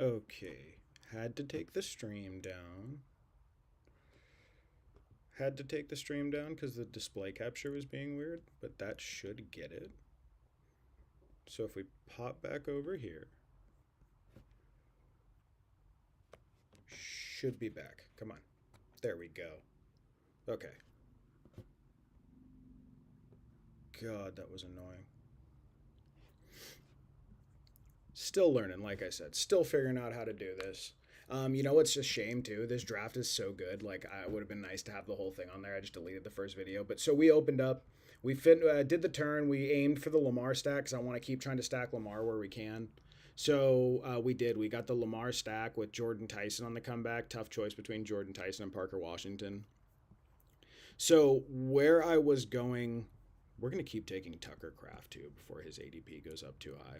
Okay. Had to take the stream down. Had to take the stream down because the display capture was being weird, but that should get it. So if we pop back over here, should be back. Come on. There we go. Okay. God, that was annoying. Still learning, like I said. Still figuring out how to do this. You know what's a shame too? This draft is so good. Like, I would have been nice to have the whole thing on there. I just deleted the first video. But so we opened up, did the turn. We aimed for the Lamar stack because I want to keep trying to stack Lamar where we can. So we did. We got the Lamar stack with Jordan Tyson on the comeback. Tough choice between Jordan Tyson and Parker Washington. So where I was going, we're gonna keep taking Tucker Craft too before his ADP goes up too high.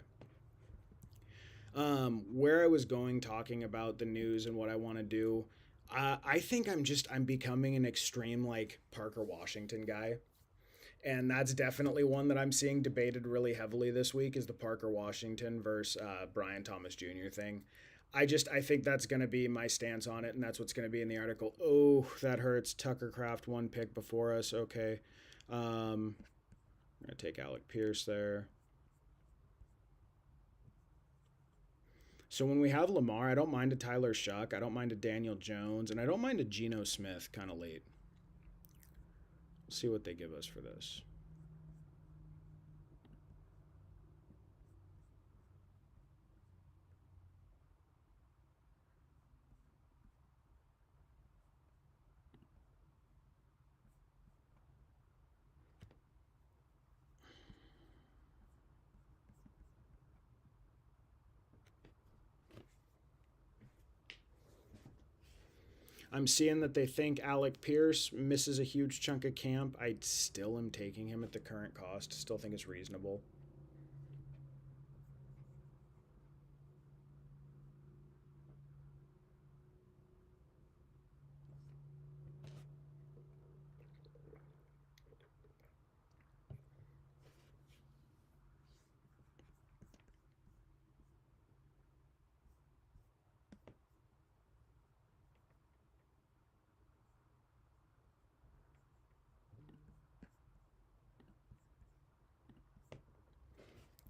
Where I was going talking about the news and what I want to do, I think I'm becoming an extreme like Parker Washington guy, and that's definitely one that I'm seeing debated really heavily this week is the Parker Washington versus Brian Thomas Jr. thing. I think that's going to be my stance on it, and that's what's going to be in the article. Oh, that hurts. Tucker Craft one pick before us. Okay, I'm gonna take Alec Pierce there. So when we have Lamar, I don't mind a Tyler Shuck, I don't mind a Daniel Jones, and I don't mind a Geno Smith kind of late. Let's see what they give us for this. I'm seeing that they think Alec Pierce misses a huge chunk of camp. I still am taking him at the current cost. Still think it's reasonable.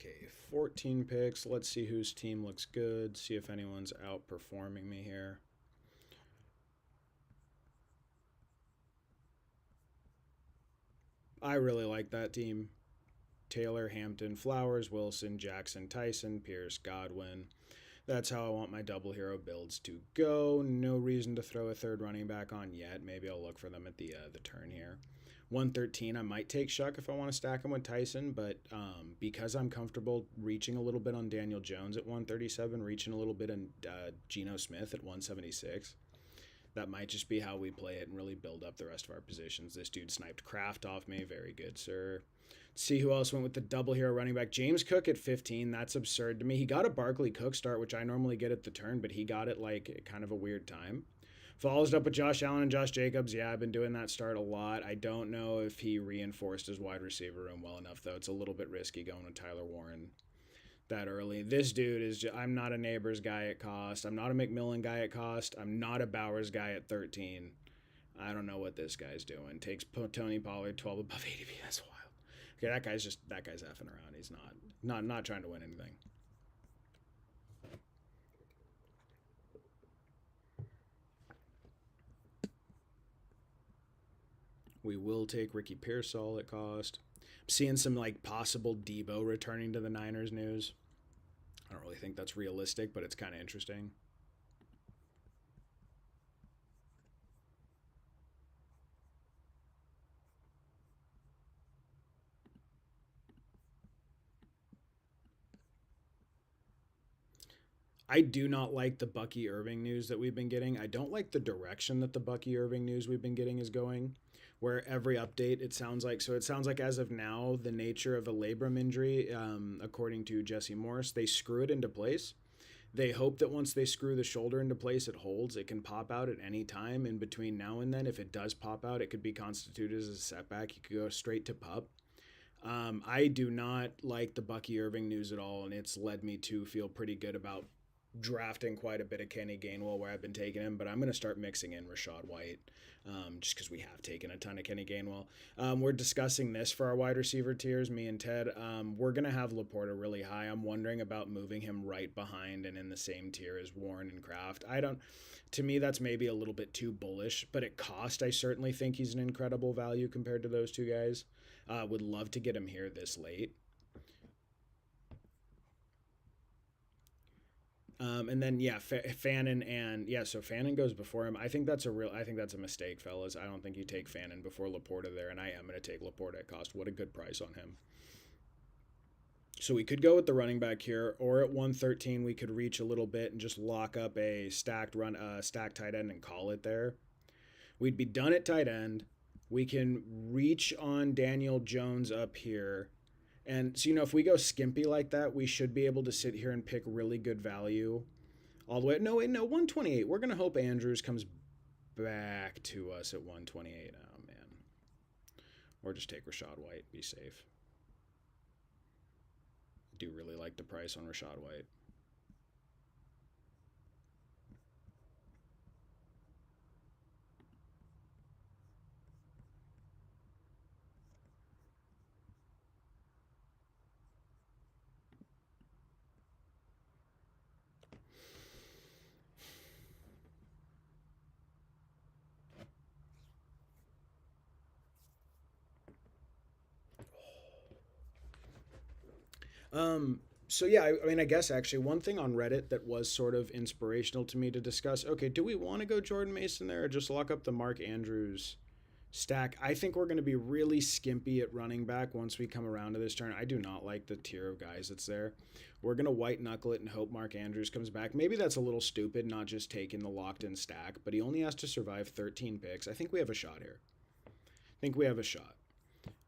Okay, 14 picks. Let's see whose team looks good. See if anyone's outperforming me here. I really like that team. Taylor, Hampton, Flowers, Wilson, Jackson, Tyson, Pierce, Godwin. That's how I want my double hero builds to go. No reason to throw a third running back on yet. Maybe I'll look for them at the turn here. 113, I might take Shuck if I want to stack him with Tyson, but because I'm comfortable reaching a little bit on Daniel Jones at 137, reaching a little bit on Geno Smith at 176, that might just be how we play it and really build up the rest of our positions. This dude sniped Kraft off me. Very good, sir. Let's see who else went with the double hero running back. James Cook at 15. That's absurd to me. He got a Barkley Cook start, which I normally get at the turn, but he got it like kind of a weird time. Follows up with Josh Allen and Josh Jacobs. Yeah, I've been doing that start a lot. I don't know if he reinforced his wide receiver room well enough, though. It's a little bit risky going with Tyler Warren that early. This dude is just, I'm not a Neighbors guy at cost. I'm not a McMillan guy at cost. I'm not a Bowers guy at 13. I don't know what this guy's doing. Takes Tony Pollard 12 above ADP. That's wild. Okay, that guy's effing around. He's not trying to win anything. We will take Ricky Pearsall at cost. I'm seeing some like possible Debo returning to the Niners news. I don't really think that's realistic, but it's kind of interesting. I do not like the Bucky Irving news that we've been getting. I don't like the direction that the Bucky Irving news we've been getting is going, where every update it sounds like as of now the nature of a labrum injury, according to Jesse Morris, they screw it into place. They hope that once they screw the shoulder into place, it holds. It can pop out at any time in between now and then. If it does pop out, it could be constituted as a setback. You could go straight to pup. I do not like the Bucky Irving news at all, and it's led me to feel pretty good about drafting quite a bit of Kenny Gainwell where I've been taking him, but I'm going to start mixing in Rashad White just because we have taken a ton of Kenny Gainwell. We're discussing this for our wide receiver tiers, me and Ted. We're going to have Laporta really high. I'm wondering about moving him right behind and in the same tier as Warren and Kraft. To me, that's maybe a little bit too bullish, but at cost, I certainly think he's an incredible value compared to those two guys. Would love to get him here this late. And then Fannin so Fannin goes before him. I think that's a mistake, fellas. I don't think you take Fannin before Laporta there, and I am going to take Laporta at cost. What a good price on him. So we could go with the running back here, or at 113 we could reach a little bit and just lock up a stacked tight end and call it there. We'd be done at tight end. We can reach on Daniel Jones up here. And so, if we go skimpy like that, we should be able to sit here and pick really good value all the way. No, 128. We're going to hope Andrews comes back to us at 128. Oh, man. Or just take Rashad White. Be safe. I do really like the price on Rashad White. So yeah, I guess actually one thing on Reddit that was sort of inspirational to me to discuss. Okay, do we want to go Jordan Mason there or just lock up the Mark Andrews stack? I think we're going to be really skimpy at running back once we come around to this turn. I do not like the tier of guys that's there. We're going to white knuckle it and hope Mark Andrews comes back. Maybe that's a little stupid, not just taking the locked in stack, but he only has to survive 13 picks. I think we have a shot here.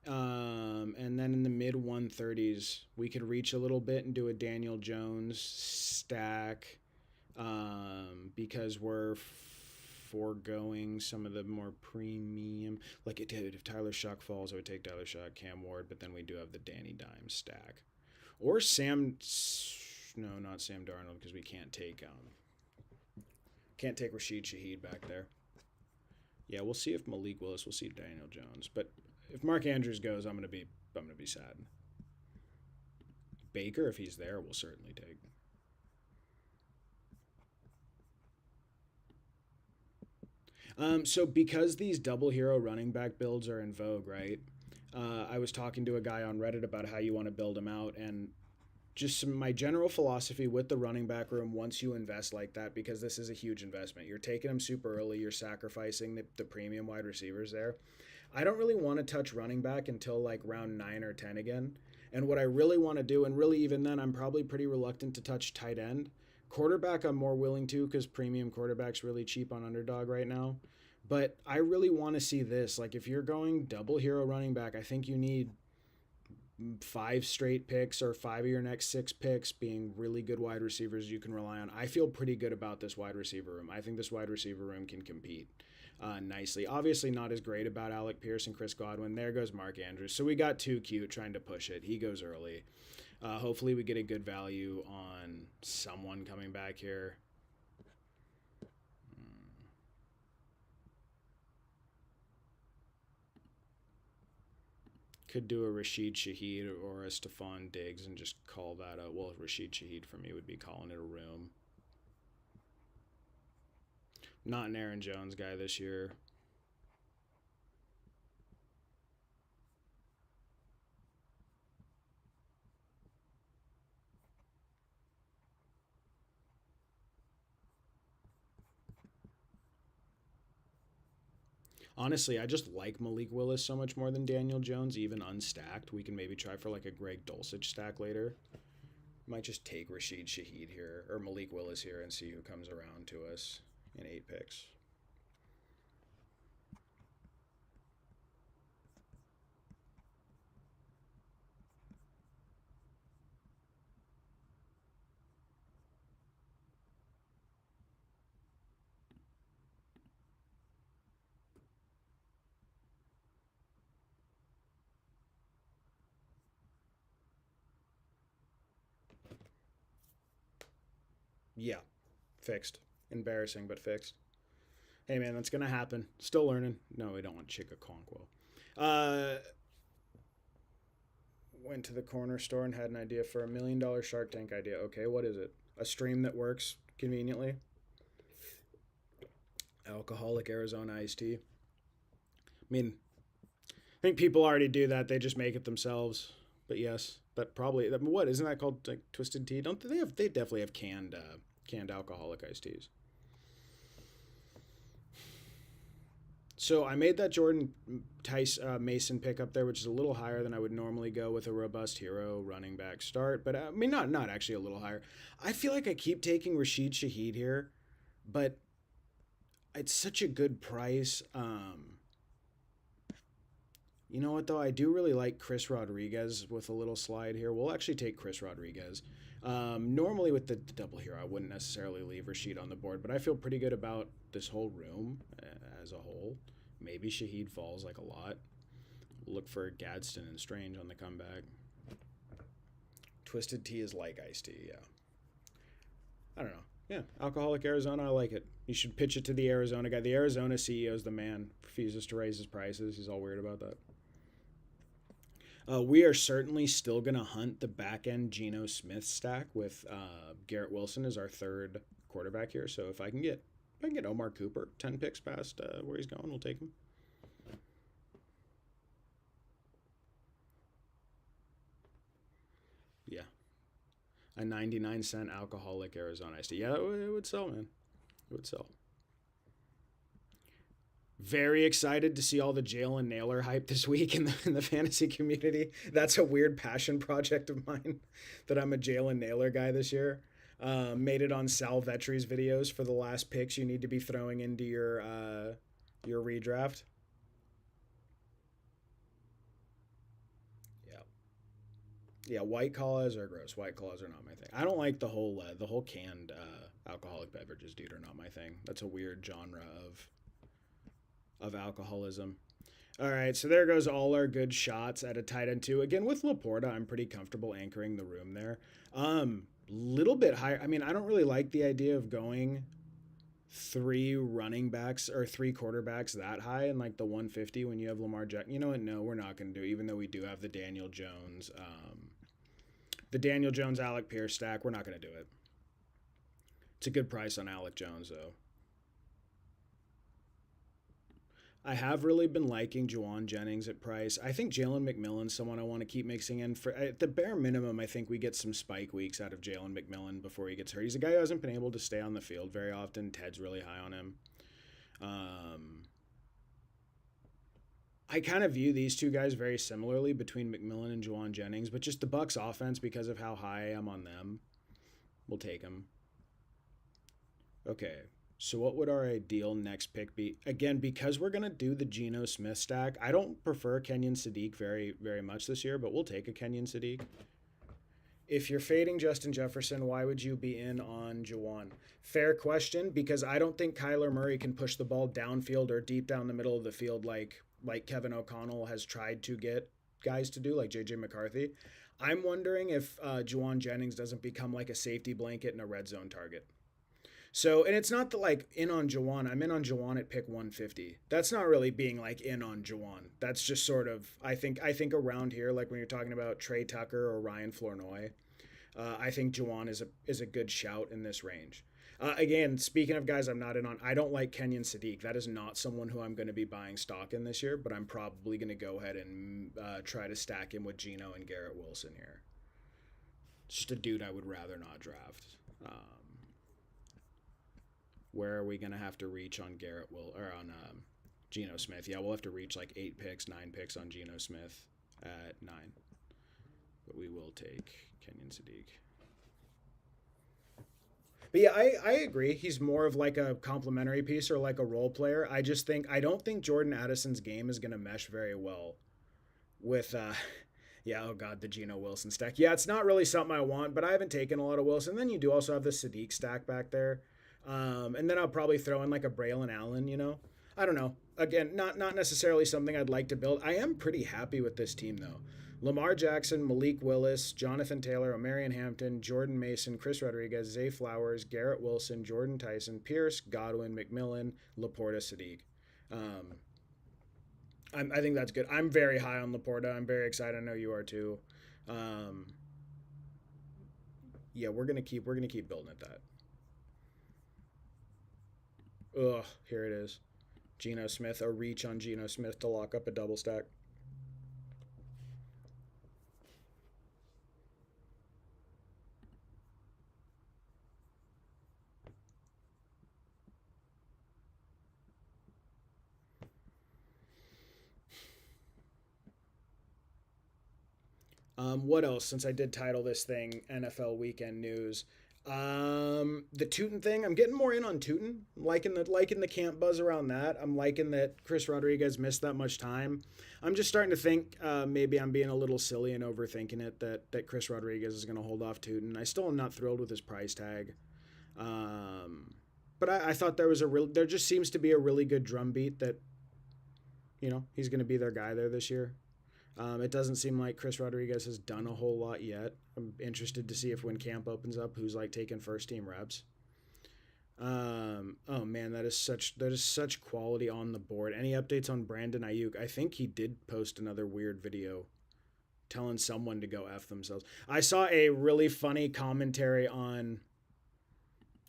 And then in the mid 130s, we could reach a little bit and do a Daniel Jones stack because we're foregoing some of the more premium. Like it did, if Tyler Shuck falls, I would take Tyler Shuck, Cam Ward, but then we do have the Danny Dimes stack. Or no, not Sam Darnold because we can't take Rashid Shaheed back there. Yeah, we'll see if Malik Willis. We'll see Daniel Jones, but if Mark Andrews goes, I'm gonna be sad. Baker, if he's there, we'll certainly take. So because these double hero running back builds are in vogue, right? I was talking to a guy on Reddit about how you want to build them out, and just my general philosophy with the running back room once you invest like that, because this is a huge investment. You're taking them super early. You're sacrificing the premium wide receivers there. I don't really want to touch running back until like round 9 or 10 again. And what I really want to do, and really even then, I'm probably pretty reluctant to touch tight end. Quarterback, I'm more willing to because premium quarterback's really cheap on Underdog right now. But I really want to see this. Like if you're going double hero running back, I think you need 5 straight picks or 5 of your next 6 picks being really good wide receivers you can rely on. I feel pretty good about this wide receiver room. I think this wide receiver room can compete nicely. Obviously not as great about Alec Pierce and Chris Godwin. There goes Mark Andrews. So we got too cute trying to push it. He goes early. Hopefully we get a good value on someone coming back here. Could do a Rashid Shaheed or a Stephon Diggs and just call that a, well, Rashid Shaheed for me would be calling it a room. Not an Aaron Jones guy this year. Honestly, I just like Malik Willis so much more than Daniel Jones, even unstacked. We can maybe try for like a Greg Dulcich stack later. Might just take Rashid Shaheed here, or Malik Willis here, and see who comes around to us in 8 picks. Yeah, fixed. Embarrassing, but fixed. Hey man, that's gonna happen. Still learning. No, we don't want Chicaconquo. Uh, went to the corner store and had an idea for $1 million Shark Tank idea. Okay, what is it? A stream that works conveniently. Alcoholic Arizona iced tea. I mean, I think people already do that. They just make it themselves. But yes, that probably what isn't that called like twisted tea? Don't they have? They definitely have canned alcoholic iced teas. So I made that Jordan Tice Mason pick up there, which is a little higher than I would normally go with a robust hero running back start. But I mean, not actually a little higher. I feel like I keep taking Rashid Shaheed here, but it's such a good price. You know what though? I do really like Chris Rodriguez with a little slide here. We'll actually take Chris Rodriguez. Normally with the double here, I wouldn't necessarily leave Rashid on the board, but I feel pretty good about this whole room as a whole. Maybe Shaheed falls like a lot. Look for Gadsden and Strange on the comeback. Twisted tea is like iced tea, yeah. I don't know. Yeah, alcoholic Arizona, I like it. You should pitch it to the Arizona guy. The Arizona CEO is the man. Refuses to raise his prices. He's all weird about that. We are certainly still going to hunt the back end Geno Smith stack with Garrett Wilson as our third quarterback here. So if I can get Omar Cooper 10 picks past where he's going, we'll take him. Yeah, a 99-cent alcoholic Arizona iced tea. Yeah, it would sell, man. It would sell. Very excited to see all the Jalen Naylor hype this week in the fantasy community. That's a weird passion project of mine that I'm a Jalen Naylor guy this year. Made it on Sal Vetri's videos for the last picks you need to be throwing into your redraft. Yeah, yeah. White claws are gross. White claws are not my thing. I don't like the whole canned alcoholic beverages, dude. Are not my thing. That's a weird genre of alcoholism. All right, so there goes all our good shots at a tight end two. Again, with Laporta, I'm pretty comfortable anchoring the room there. Little bit higher. I mean, I don't really like the idea of going three running backs or three quarterbacks that high in like the 150 when you have Lamar Jackson. You know what? No, we're not going to do. Even though we do have the Daniel Jones, Alec Pierce stack, we're not going to do it. It's a good price on Alec Jones though. I have really been liking Juwan Jennings at price. I think Jalen McMillan's someone I want to keep mixing in. For at the bare minimum, I think we get some spike weeks out of Jalen McMillan before he gets hurt. He's a guy who hasn't been able to stay on the field very often. Ted's really high on him. I kind of view these two guys very similarly between McMillan and Juwan Jennings, but just the Bucks offense, because of how high I am on them, we'll take him. Okay, so what would our ideal next pick be? Again, because we're gonna do the Geno Smith stack, I don't prefer Kenyon Sadiq very, very much this year, but we'll take a Kenyon Sadiq. If you're fading Justin Jefferson, why would you be in on Jawan? Fair question, because I don't think Kyler Murray can push the ball downfield or deep down the middle of the field like Kevin O'Connell has tried to get guys to do, like JJ McCarthy. I'm wondering if Juwan Jennings doesn't become like a safety blanket and a red zone target. So, and it's not the like in on Jawan. I'm in on Jawan at pick 150. That's not really being like in on Jawan. That's just sort of I think around here, like when you're talking about Trey Tucker or Ryan Flournoy, I think Jawan is a good shout in this range. Again, speaking of guys I'm not in on, I don't like Kenyon Sadiq. That is not someone who I'm going to be buying stock in this year, but I'm probably going to go ahead and try to stack him with Geno and Garrett Wilson here. Just a dude I would rather not draft. Where are we going to have to reach on Geno Smith? Yeah, we'll have to reach like 8 picks, 9 picks on Geno Smith at 9. But we will take Kenyon Sadiq. But yeah, I agree. He's more of like a complimentary piece or like a role player. I don't think Jordan Addison's game is going to mesh very well with yeah, oh god, the Geno Wilson stack. Yeah, it's not really something I want, but I haven't taken a lot of Wilson. Then you do also have the Sadiq stack back there. And then I'll probably throw in like a Braylon Allen, you know. I don't know. Again, not necessarily something I'd like to build. I am pretty happy with this team though. Lamar Jackson, Malik Willis, Jonathan Taylor, Omarion Hampton, Jordan Mason, Chris Rodriguez, Zay Flowers, Garrett Wilson, Jordan Tyson, Pierce, Godwin, McMillan, Laporta, Sadiq. Um, I think that's good. I'm very high on Laporta. I'm very excited. I know you are too. Um, yeah, we're gonna keep building at that. Ugh, here it is. Geno Smith, a reach on Geno Smith to lock up a double stack. What else? Since I did title this thing NFL Weekend News, the Tootin thing. I'm getting more in on Tootin. Liking the camp buzz around that. I'm liking that Chris Rodriguez missed that much time. I'm just starting to think maybe I'm being a little silly and overthinking it. That Chris Rodriguez is going to hold off Tootin. I still am not thrilled with his price tag. But I thought there just seems to be a really good drumbeat that he's going to be their guy there this year. It doesn't seem like Chris Rodriguez has done a whole lot yet. I'm interested to see if when camp opens up, who's like taking first team reps. Oh man, that is such quality on the board. Any updates on Brandon Ayuk? I think he did post another weird video telling someone to go F themselves. I saw a really funny commentary on,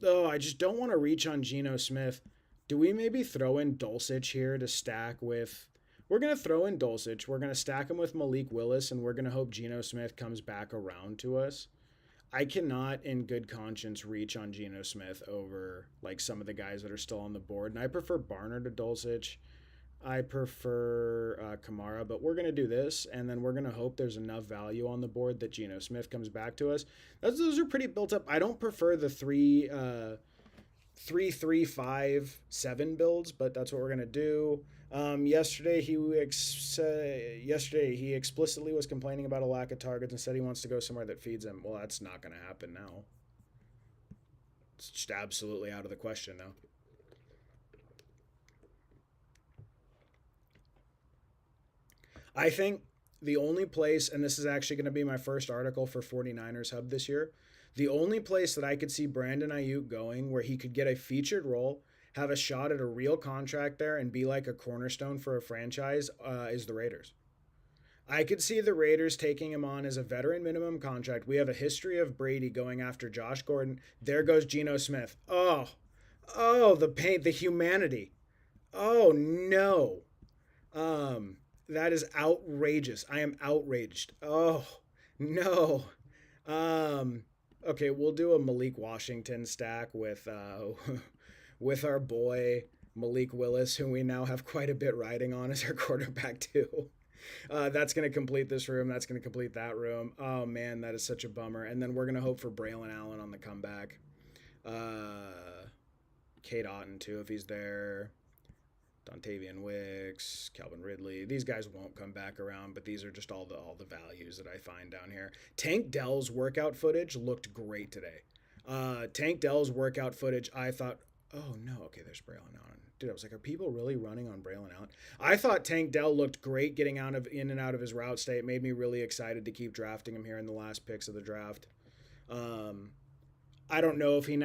oh, I just don't want to reach on Geno Smith. Do we maybe throw in Dulcich here to stack with? We're going to throw in Dulcich. We're going to stack him with Malik Willis, and we're going to hope Geno Smith comes back around to us. I cannot, in good conscience, reach on Geno Smith over like some of the guys that are still on the board. And I prefer Barner to Dulcich. I prefer Kamara, but we're going to do this, and then we're going to hope there's enough value on the board that Geno Smith comes back to us. Those are pretty built up. I don't prefer the 3-3-5-7 builds, but that's what we're gonna do. Yesterday he explicitly was complaining about a lack of targets and said he wants to go somewhere that feeds him. Well, that's not gonna happen now. It's just absolutely out of the question now. I think the only place, and this is actually going to be my first article for 49ers Hub this year, the only place that I could see Brandon Ayuk going where he could get a featured role, have a shot at a real contract there, and be like a cornerstone for a franchise is the Raiders. I could see the Raiders taking him on as a veteran minimum contract. We have a history of Brady going after Josh Gordon. There goes Geno Smith. Oh, the pain, the humanity. Oh, no. That is outrageous. I am outraged. Oh, no. Um, okay, we'll do a Malik Washington stack with with our boy Malik Willis, who we now have quite a bit riding on as our quarterback too. That's going to complete this room. That's going to complete that room. Oh man, that is such a bummer. And then we're going to hope for Braylon Allen on the comeback. Kate Otten too, if he's there. Dontavian Wicks, Calvin Ridley. These guys won't come back around, but these are just all the values that I find down here. Tank Dell's workout footage looked great today. Tank Dell's workout footage, I thought, oh no, okay, there's Braylon Allen. Dude, I was like, are people really running on Braylon Allen? I thought Tank Dell looked great getting in and out of his route state. It made me really excited to keep drafting him here in the last picks of the draft. I don't know if I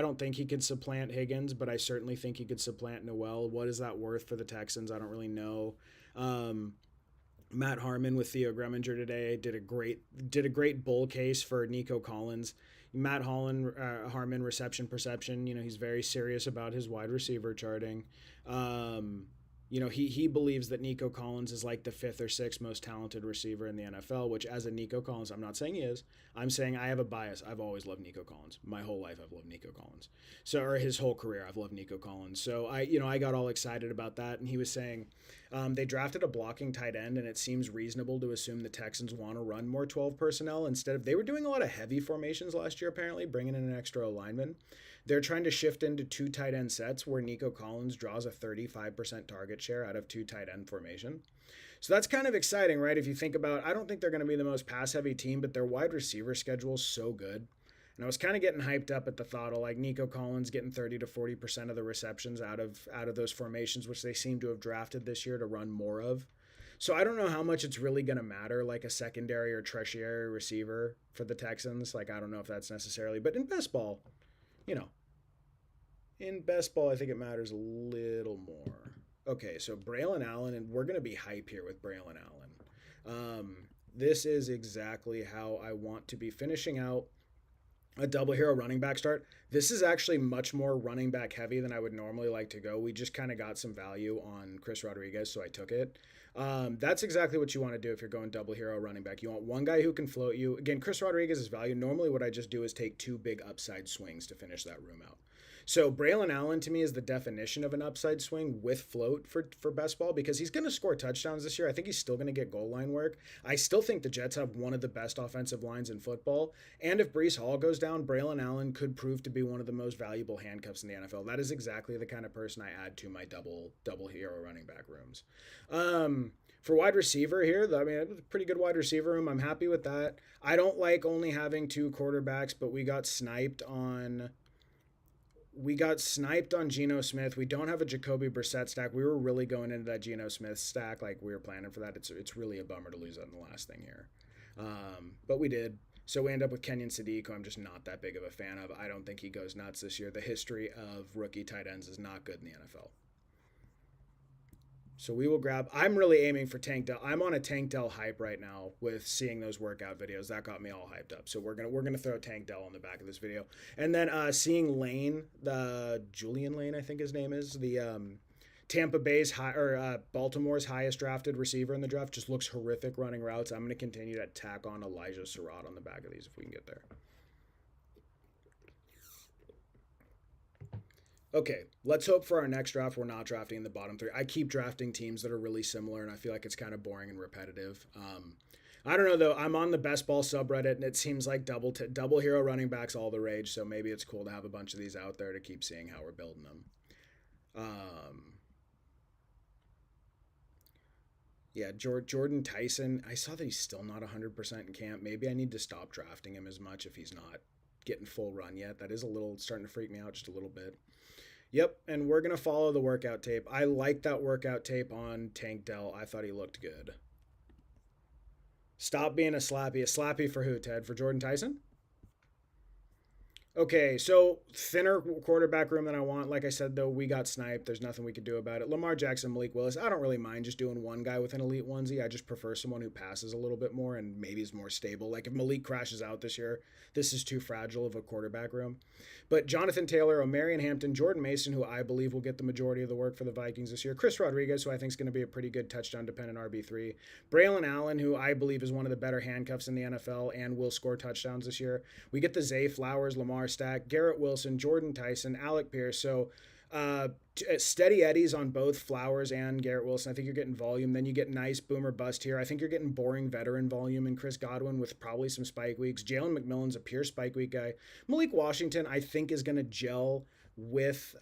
don't think he could supplant Higgins, but I certainly think he could supplant Noel. What is that worth for the Texans? I don't really know. Matt Harmon with Theo Greminger today did a great bull case for Nico Collins. Harmon reception perception. He's very serious about his wide receiver charting. He believes that Nico Collins is like the fifth or sixth most talented receiver in the NFL, which as a Nico Collins, I'm not saying he is. I'm saying I have a bias. I've always loved Nico Collins. My whole life I've loved Nico Collins. Or his whole career I've loved Nico Collins. So I got all excited about that. And he was saying they drafted a blocking tight end, and it seems reasonable to assume the Texans want to run more 12 personnel they were doing a lot of heavy formations last year, apparently, bringing in an extra lineman. They're trying to shift into two tight end sets where Nico Collins draws a 35% target share out of two tight end formation. So that's kind of exciting, right? If you think about, I don't think they're going to be the most pass heavy team, but their wide receiver schedule is so good. And I was kind of getting hyped up at the thought of like Nico Collins getting 30 to 40% of the receptions out of those formations, which they seem to have drafted this year to run more of. So I don't know how much it's really going to matter, like a secondary or tertiary receiver for the Texans. Like, I don't know if that's necessarily, but in best ball, you know, in best ball, I think it matters a little more. Okay, so Braylon Allen, and we're going to be hype here with Braylon Allen. This is exactly how I want to be finishing out a double hero running back start. This is actually much more running back heavy than I would normally like to go. We just kind of got some value on Chris Rodriguez, so I took it. That's exactly what you want to do if you're going double hero running back. You want one guy who can float you. Again, Chris Rodriguez is value. Normally, what I just do is take two big upside swings to finish that room out. So Braylon Allen to me is the definition of an upside swing with float for best ball because he's going to score touchdowns this year. I think he's still going to get goal line work. I still think the Jets have one of the best offensive lines in football. And if Breece Hall goes down, Braylon Allen could prove to be one of the most valuable handcuffs in the NFL. That is exactly the kind of person I add to my double hero running back rooms. For wide receiver here, I mean, it was a pretty good wide receiver room. I'm happy with that. I don't like only having two quarterbacks, but we got sniped on Geno Smith. We don't have a Jacoby Brissett stack. We were really going into that Geno Smith stack like we were planning for that. It's really a bummer to lose that in the last thing here. But we did. So we end up with Kenyon Sadiq, who I'm just not that big of a fan of. I don't think he goes nuts this year. The history of rookie tight ends is not good in the NFL. So we will grab. I'm really aiming for Tank Dell. I'm on a Tank Dell hype right now with seeing those workout videos. That got me all hyped up. So we're gonna throw Tank Dell on the back of this video, and then seeing Lane, the Julian Lane, I think his name is, the Tampa Bay's Baltimore's highest drafted receiver in the draft, just looks horrific running routes. I'm gonna continue to tack on Elijah Surratt on the back of these if we can get there. Okay, let's hope for our next draft we're not drafting in the bottom three. I keep drafting teams that are really similar, and I feel like it's kind of boring and repetitive. I don't know though. I'm on the best ball subreddit, and it seems like double hero running backs all the rage. So maybe it's cool to have a bunch of these out there to keep seeing how we're building them. Yeah, Jordan Tyson. I saw that he's still not 100% in camp. Maybe I need to stop drafting him as much if he's not getting full run yet. That is a little starting to freak me out just a little bit. Yep, and we're going to follow the workout tape. I like that workout tape on Tank Dell. I thought he looked good. Stop being a slappy. A slappy for who, Ted? For Jordan Tyson? Okay, so thinner quarterback room than I want. Like I said, though, we got sniped. There's nothing we could do about it. Lamar Jackson, Malik Willis. I don't really mind just doing one guy with an elite onesie. I just prefer someone who passes a little bit more and maybe is more stable. Like if Malik crashes out this year, this is too fragile of a quarterback room. But Jonathan Taylor, Omarion Hampton, Jordan Mason, who I believe will get the majority of the work for the Vikings this year. Chris Rodriguez, who I think is going to be a pretty good touchdown-dependent RB3. Braylon Allen, who I believe is one of the better handcuffs in the NFL and will score touchdowns this year. We get the Zay Flowers, Lamar stack, Garrett Wilson, Jordan Tyson, Alec Pierce. So steady eddies on both Flowers and Garrett Wilson. I think you're getting volume. Then you get nice boomer bust here. I think you're getting boring veteran volume in Chris Godwin with probably some spike weeks. Jalen McMillan's a pure spike week guy. Malik Washington, I think, is going to gel with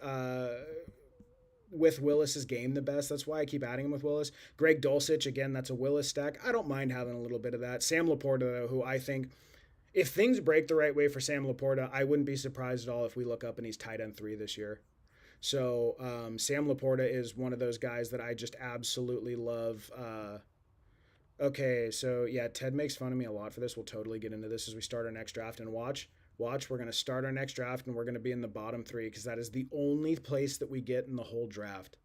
Willis's game the best. That's why I keep adding him with Willis. Greg Dulcich, again, that's a Willis stack. I don't mind having a little bit of that. Sam Laporta, though, who I think, if things break the right way for Sam Laporta, I wouldn't be surprised at all if we look up and he's tight end 3 this year. So Sam Laporta is one of those guys that I just absolutely love. Okay, so yeah, Ted makes fun of me a lot for this. We'll totally get into this as we start our next draft. And watch, we're going to start our next draft and we're going to be in the bottom 3 because that is the only place that we get in the whole draft.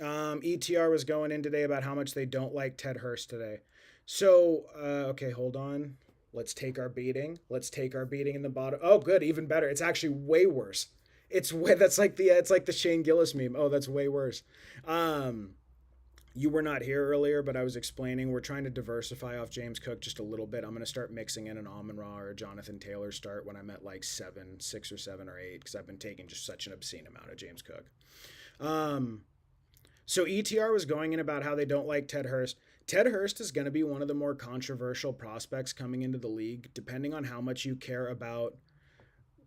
ETR was going in today about how much they don't like Ted Hurst today. So, okay, hold on. Let's take our beating. In the bottom. Oh, good, even better. It's actually way worse. It's like the Shane Gillis meme. Oh, that's way worse. You were not here earlier, but I was explaining we're trying to diversify off James Cook just a little bit. I'm going to start mixing in an Amon-Ra or a Jonathan Taylor start when I'm at like 6 or 7 or 8 because I've been taking just such an obscene amount of James Cook. So ETR was going in about how they don't like Ted Hurst. Ted Hurst is going to be one of the more controversial prospects coming into the league, depending on how much you care about.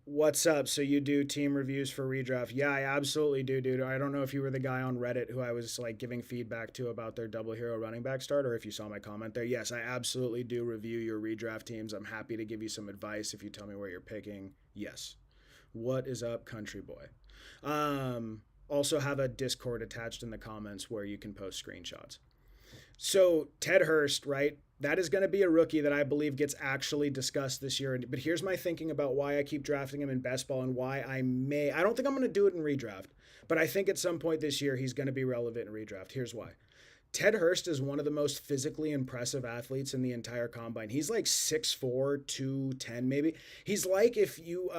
What's up? So you do team reviews for redraft? Yeah, I absolutely do, dude. I don't know if you were the guy on Reddit who I was like giving feedback to about their double hero running back start, or if you saw my comment there. Yes, I absolutely do review your redraft teams. I'm happy to give you some advice if you tell me where you're picking. Yes. What is up, country boy? Also have a Discord attached in the comments where you can post screenshots. So Ted Hurst, right? That is going to be a rookie that I believe gets actually discussed this year. But here's my thinking about why I keep drafting him in best ball and why I don't think I'm going to do it in redraft, but I think at some point this year he's going to be relevant in redraft. Here's why. Ted Hurst is one of the most physically impressive athletes in the entire combine. He's like 6'4", 210 maybe. He's like if you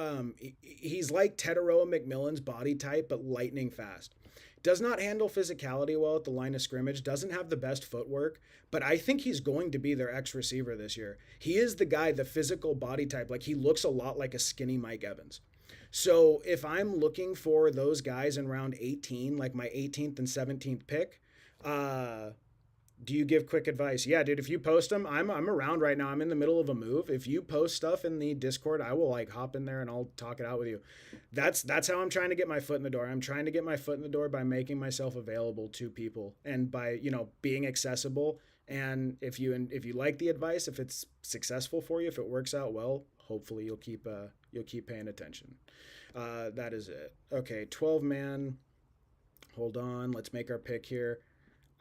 he's like Teteroa McMillan's body type, but lightning fast. Does not handle physicality well at the line of scrimmage, doesn't have the best footwork, but I think he's going to be their X receiver this year. He is the guy, the physical body type. Like he looks a lot like a skinny Mike Evans. So if I'm looking for those guys in round 18, like my 18th and 17th pick, uh, do you give quick advice? Yeah, dude. If you post them, I'm around right now. I'm in the middle of a move. If you post stuff in the Discord, I will like hop in there and I'll talk it out with you. That's how I'm trying to get my foot in the door. I'm trying to get my foot in the door by making myself available to people and by being accessible. And if you like the advice, if it's successful for you, if it works out well, hopefully you'll keep paying attention. That is it. Okay, 12 man. Hold on. Let's make our pick here.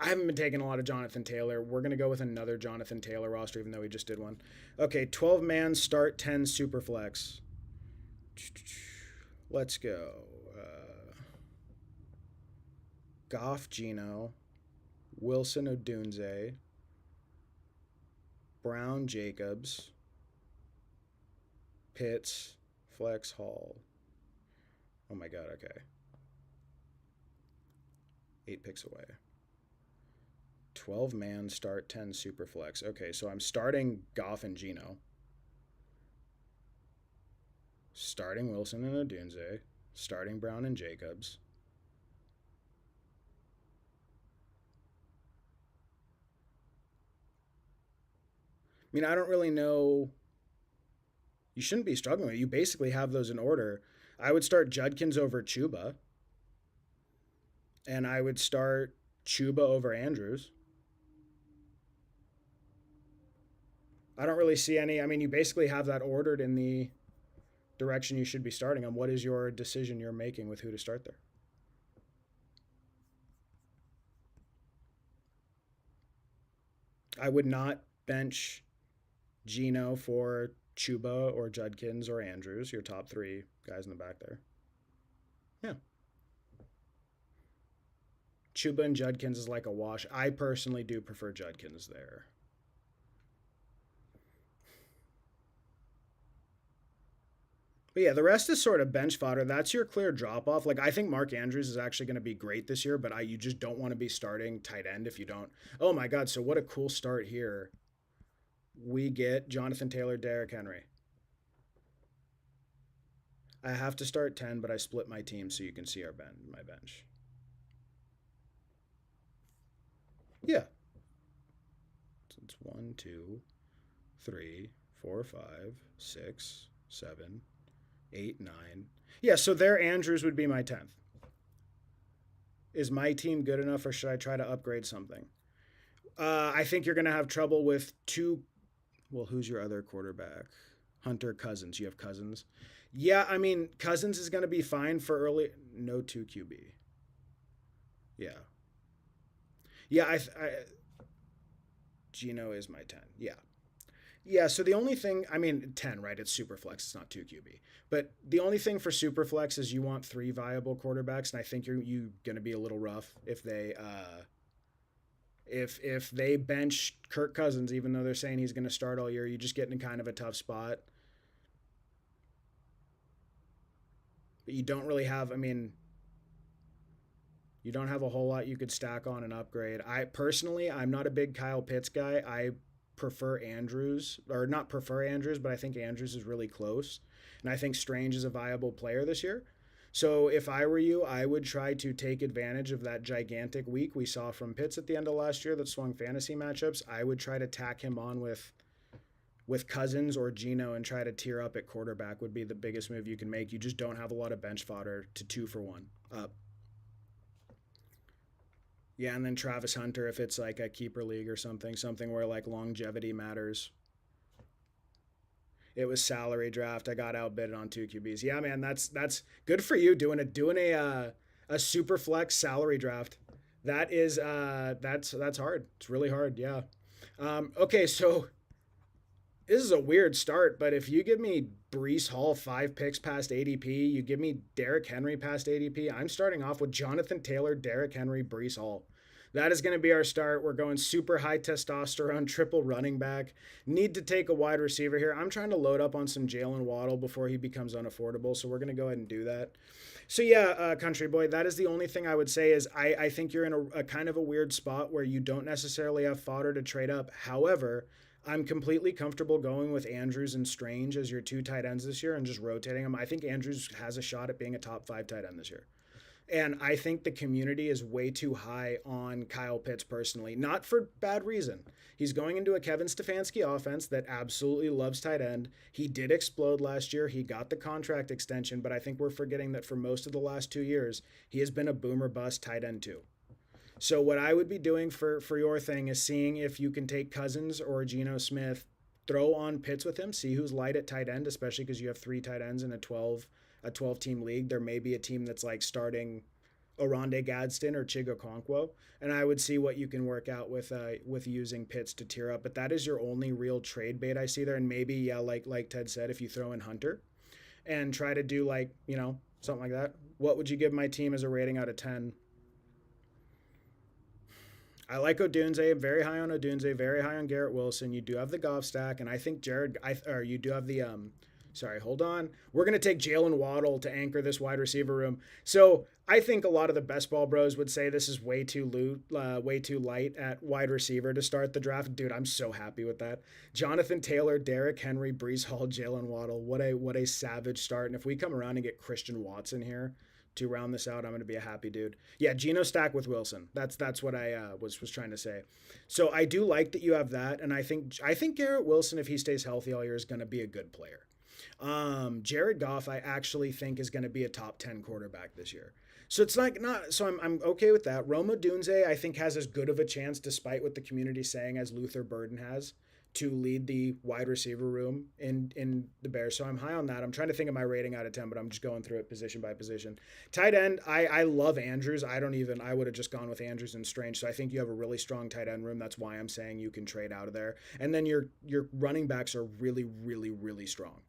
I haven't been taking a lot of Jonathan Taylor. We're going to go with another Jonathan Taylor roster, even though we just did one. Okay, 12 man, start 10 super flex. Let's go. Goff, Gino, Wilson, Odunze, Brown, Jacobs, Pitts, Flex, Hall. Oh my God, okay. 8 picks away. 12 man, start 10 super flex. Okay, so I'm starting Goff and Gino. Starting Wilson and Odunze. Starting Brown and Jacobs. I mean, I don't really know. You shouldn't be struggling with it. You basically have those in order. I would start Judkins over Chuba. And I would start Chuba over Andrews. I don't really see any. I mean, you basically have that ordered in the direction you should be starting them. What is your decision you're making with who to start there? I would not bench Gino for Chuba or Judkins or Andrews, your top three guys in the back there. Yeah. Chuba and Judkins is like a wash. I personally do prefer Judkins there. But yeah, the rest is sort of bench fodder. That's your clear drop off. Like I think Mark Andrews is actually going to be great this year, but you just don't want to be starting tight end if you don't. Oh my God! So what a cool start here. We get Jonathan Taylor, Derrick Henry. I have to start 10, but I split my team so you can see my bench. Yeah. So it's 1, 2, 3, 4, 5, 6, 7, 8, 9. Yeah, so there Andrews would be my 10th. Is my team good enough or should I try to upgrade something? I think you're going to have trouble with two. Well, who's your other quarterback? Hunter, Cousins. You have Cousins. Yeah, I mean, Cousins is going to be fine for early. No 2 QB. Yeah. Yeah, Gino is my 10. Yeah. Yeah, so the only thing, I mean, 10, right? It's super flex. It's not 2 QB. But the only thing for super flex is you want 3 viable quarterbacks, and I think you going to be a little rough if they bench Kirk Cousins, even though they're saying he's going to start all year. You just get in kind of a tough spot. But you don't really have, I mean, you don't have a whole lot you could stack on and upgrade. I'm not a big Kyle Pitts guy. I prefer Andrews, or not prefer Andrews, but I think Andrews is really close. And I think Strange is a viable player this year. So if I were you, I would try to take advantage of that gigantic week we saw from Pitts at the end of last year that swung fantasy matchups. I would try to tack him on with Cousins or Gino and try to tier up at quarterback would be the biggest move you can make. You just don't have a lot of bench fodder to 2 for 1 up. Yeah, and then Travis Hunter if it's like a keeper league or something where like longevity matters. It was salary draft. I got outbid on 2 QBs. Yeah, man, that's good for you doing a super flex salary draft. That is that's hard. It's really hard. Yeah. Okay, so this is a weird start, but if you give me Brees Hall 5 picks past ADP, you give me Derrick Henry past ADP, I'm starting off with Jonathan Taylor, Derrick Henry, Brees Hall. That is going to be our start. We're going super high testosterone, triple running back. Need to take a wide receiver here. I'm trying to load up on some Jalen Waddle before he becomes unaffordable, so we're going to go ahead and do that. So yeah, country boy, that is the only thing I would say is I think you're in a kind of a weird spot where you don't necessarily have fodder to trade up. However, I'm completely comfortable going with Andrews and Strange as your two tight ends this year and just rotating them. I think Andrews has a shot at being a top 5 tight end this year. And I think the community is way too high on Kyle Pitts personally, not for bad reason. He's going into a Kevin Stefanski offense that absolutely loves tight end. He did explode last year. He got the contract extension, but I think we're forgetting that for most of the last 2 years, he has been a boomer bust tight end too. So what I would be doing for your thing is seeing if you can take Cousins or Geno Smith, throw on Pitts with him, see who's light at tight end, especially because you have 3 tight ends in a 12 team league. There may be a team that's like starting Oronde Gadsden or Chigo Okonkwo, and I would see what you can work out with using Pitts to tier up. But that is your only real trade bait I see there. And maybe yeah, like Ted said, if you throw in Hunter and try to do like something like that. What would you give my team as a rating out of 10? I like Odunze, very high on Odunze, very high on Garrett Wilson. You do have the Goff stack, and I think or you do have the sorry, hold on. We're gonna take Jalen Waddle to anchor this wide receiver room. So I think a lot of the best ball bros would say this is way too light at wide receiver to start the draft. Dude, I'm so happy with that. Jonathan Taylor, Derrick Henry, Brees Hall, Jalen Waddle. What a savage start. And if we come around and get Christian Watson here to round this out, I'm going to be a happy dude. Yeah, Geno stack with Wilson. That's what I was trying to say. So I do like that you have that, and I think Garrett Wilson, if he stays healthy all year, is going to be a good player. Jared Goff, I actually think is going to be a top 10 quarterback this year. So it's like not so I'm okay with that. Roma Dunze, I think, has as good of a chance, despite what the community's saying, as Luther Burden has to lead the wide receiver room in the Bears. So I'm high on that. I'm trying to think of my rating out of 10, but I'm just going through it position by position. Tight end, I love Andrews. I would have just gone with Andrews and Strange. So I think you have a really strong tight end room. That's why I'm saying you can trade out of there. And then your running backs are really, really, really strong.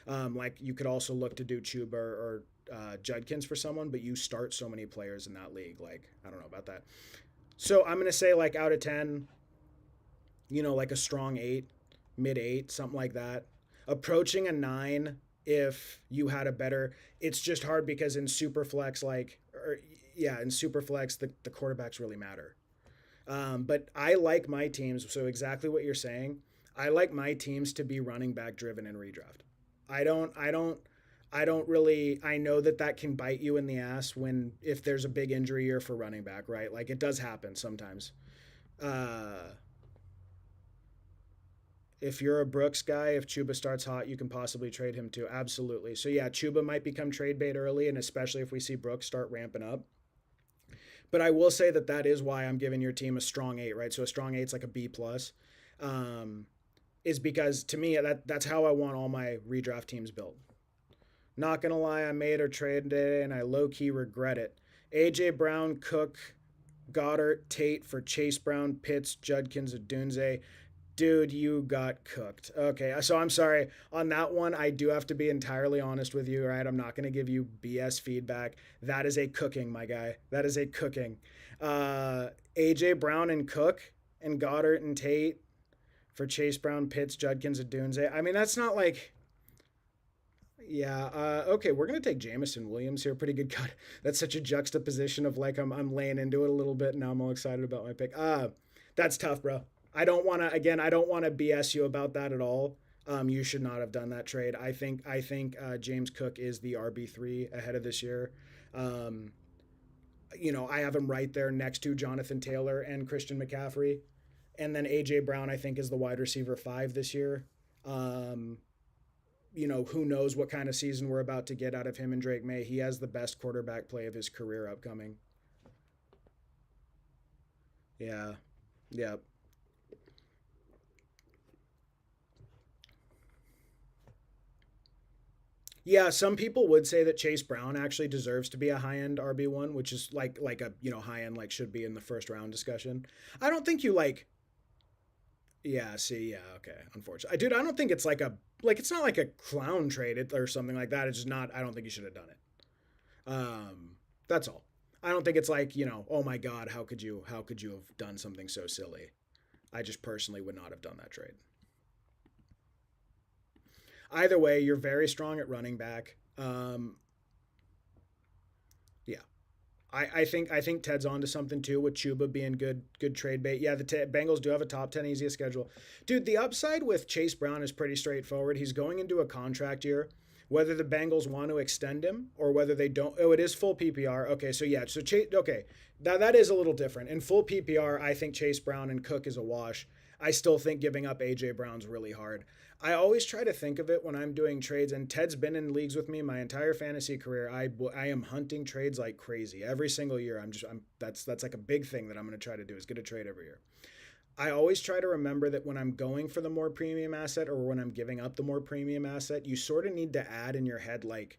Like you could also look to do Chuba or Judkins for someone, but you start so many players in that league. Like, I don't know about that. So I'm going to say like out of 10, like a strong 8, mid 8, something like that. Approaching a 9 if you had a better. It's just hard because in Superflex, in Superflex, the quarterbacks really matter. But I like my teams. So exactly what you're saying. I like my teams to be running back driven in redraft. I don't. I don't. I don't really. I know that can bite you in the ass if there's a big injury year for running back, right? Like it does happen sometimes. Uh, if you're a Brooks guy, if Chuba starts hot, you can possibly trade him too. Absolutely. So yeah, Chuba might become trade bait early, and especially if we see Brooks start ramping up. But I will say that is why I'm giving your team a strong 8, right? So a strong 8's like a B plus, um, is because to me that's how I want all my redraft teams built. Not gonna lie, I made a trade today, and I low key regret it. AJ Brown, Cook, Goddard, Tate for Chase Brown, Pitts, Judkins, Dunze. Dude, you got cooked. Okay, so I'm sorry. On that one, I do have to be entirely honest with you, right? I'm not going to give you BS feedback. That is a cooking, my guy. That is a cooking. AJ Brown and Cook and Goddard and Tate for Chase Brown, Pitts, Judkins, and Dunze. I mean, that's not like. Yeah. Okay, we're gonna take Jamison Williams here. Pretty good cut. That's such a juxtaposition of like I'm laying into it a little bit. And now I'm all excited about my pick. That's tough, bro. I don't want to BS you about that at all. You should not have done that trade. I think James Cook is the RB3 ahead of this year. Um, I have him right there next to Jonathan Taylor and Christian McCaffrey, and then AJ Brown I think is the wide receiver 5 this year. Um, who knows what kind of season we're about to get out of him and Drake May. He has the best quarterback play of his career upcoming. Yeah. Yeah. Yeah, some people would say that Chase Brown actually deserves to be a high end RB1, which is like a high end like should be in the first round discussion. I don't think you like yeah, see, yeah, okay, unfortunately, dude, I don't think it's it's not like a clown trade or something like that. It's just not. I don't think you should have done it. That's all. I don't think it's like oh my god, how could you have done something so silly? I just personally would not have done that trade. Either way, you're very strong at running back. Yeah, I think Ted's onto something too with Chuba being good trade bait. Yeah, the Bengals do have a top 10 easiest schedule. Dude, the upside with Chase Brown is pretty straightforward. He's going into a contract year. Whether the Bengals want to extend him or whether they don't. Oh, it is full PPR. Okay, so yeah, so Chase. Okay, that is a little different. In full PPR, I think Chase Brown and Cook is a wash. I still think giving up AJ Brown's really hard. I always try to think of it when I'm doing trades, and Ted's been in leagues with me my entire fantasy career. I am hunting trades like crazy every single year. I'm that's like a big thing that I'm going to try to do is get a trade every year. I always try to remember that when I'm going for the more premium asset or when I'm giving up the more premium asset, you sort of need to add in your head like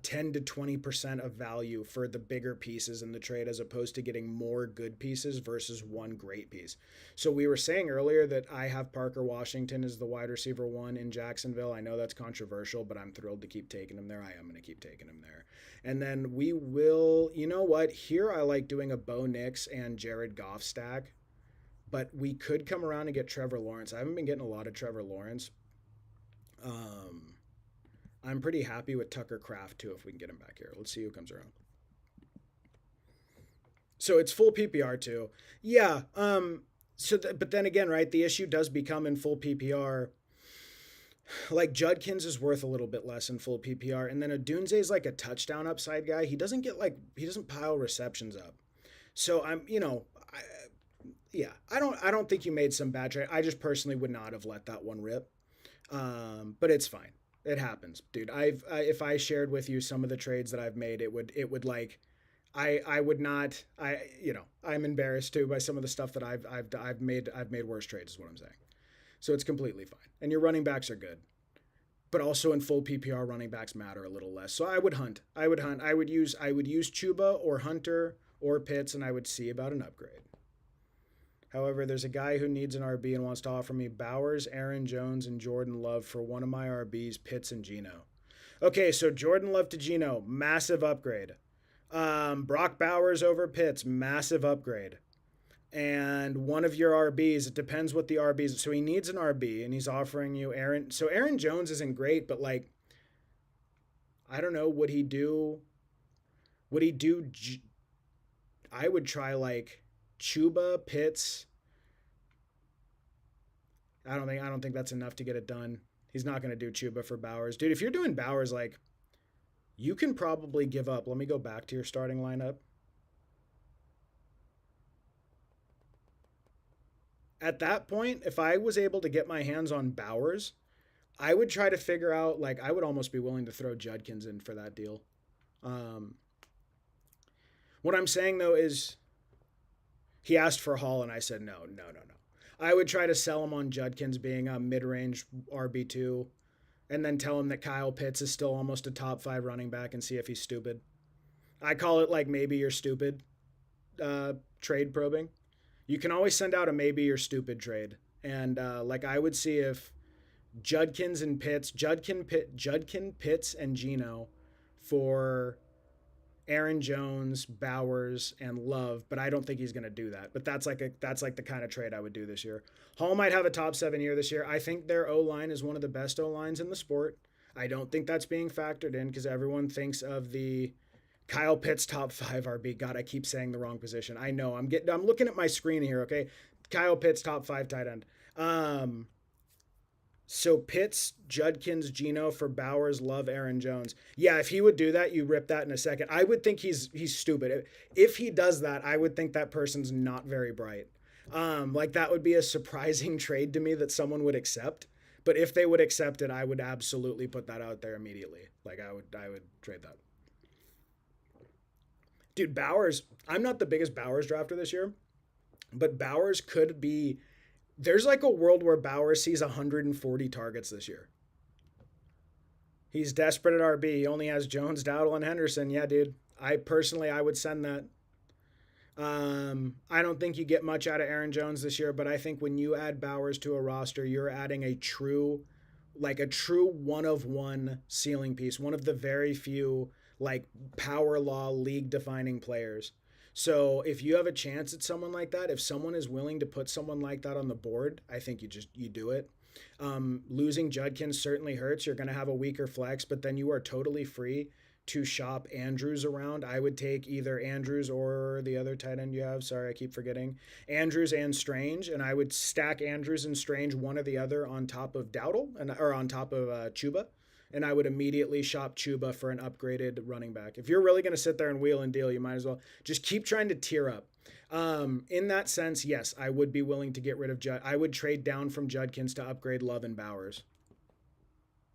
10 to 20% of value for the bigger pieces in the trade as opposed to getting more good pieces versus one great piece. So we were saying earlier that I have Parker Washington as the wide receiver one in Jacksonville. I know that's controversial, but I'm thrilled to keep taking him there. I am going to keep taking him there. And then we will, you know what? Here I like doing a Bo Nix and Jared Goff stack, but we could come around and get Trevor Lawrence. I haven't been getting a lot of Trevor Lawrence. Um, I'm pretty happy with Tucker Kraft too if we can get him back here. Let's see who comes around. So it's full PPR too. Yeah. But then again, right? The issue does become in full PPR. Like Judkins is worth a little bit less in full PPR, and then Adunze is like a touchdown upside guy. He doesn't pile receptions up. So yeah, I don't think you made some bad trade. I just personally would not have let that one rip. But it's fine. It happens, dude. If I shared with you some of the trades that I've made, it would like I would not I'm embarrassed too by some of the stuff that I've made worse trades is what I'm saying. So it's completely fine. And your running backs are good. But also in full PPR running backs matter a little less. So I would hunt. I would use Chuba or Hunter or Pitts and I would see about an upgrade. However, there's a guy who needs an RB and wants to offer me Bowers, Aaron Jones, and Jordan Love for one of my RBs, Pitts and Geno. Okay, so Jordan Love to Geno, massive upgrade. Brock Bowers over Pitts, massive upgrade. And one of your RBs, it depends what the RB is. So he needs an RB, and he's offering you Aaron. So Aaron Jones isn't great, but like, I don't know. Would he do? Would he do? I would try like Chuba Pitts. I don't think that's enough to get it done. He's not going to do Chuba for Bowers. Dude, if you're doing Bowers, like, you can probably give up. Let me go back to your starting lineup. At that point, if I was able to get my hands on Bowers, I would try to figure out, like, I would almost be willing to throw Judkins in for that deal. Um, what I'm saying, though, is he asked for Hall, and I said no, no, no, no. I would try to sell him on Judkins being a mid-range RB2 and then tell him that Kyle Pitts is still almost a top 5 running back and see if he's stupid. I call it like maybe you're stupid trade probing. You can always send out a maybe you're stupid trade. And like I would see if Judkin, Pitts, and Geno for Aaron Jones, Bowers, and Love, but I don't think he's going to do that. But that's like the kind of trade I would do this year. Hall might have a top 7 year this year. I think their O line is one of the best O lines in the sport. I don't think that's being factored in because everyone thinks of the Kyle Pitts top 5 RB. God, I keep saying the wrong position. I know. I'm looking at my screen here. Okay, Kyle Pitts top 5 tight end. So Pitts, Judkins, Geno for Bowers, Love, Aaron Jones. Yeah, if he would do that, you rip that in a second. I would think he's stupid. If he does that, I would think that person's not very bright. Like that would be a surprising trade to me that someone would accept. But if they would accept it, I would absolutely put that out there immediately. Like I would trade that. Dude, Bowers, I'm not the biggest Bowers drafter this year, but Bowers could be there's like a world where Bowers sees 140 targets this year. He's desperate at RB. He only has Jones, Dowdle, and Henderson. Yeah, dude. I would send that. I don't think you get much out of Aaron Jones this year, but I think when you add Bowers to a roster, you're adding a true one of one ceiling piece, one of the very few like power law league defining players. So if you have a chance at someone like that, if someone is willing to put someone like that on the board, I think you do it. Losing Judkins certainly hurts. You're going to have a weaker flex, but then you are totally free to shop Andrews around. I would take either Andrews or the other tight end you have. Sorry, I keep forgetting. Andrews and Strange, and I would stack Andrews and Strange one or the other on top of Dowdle or on top of Chuba. And I would immediately shop Chuba for an upgraded running back. If you're really going to sit there and wheel and deal, you might as well just keep trying to tier up. In that sense, yes, I would be willing to get rid of I would trade down from Judkins to upgrade Love and Bowers.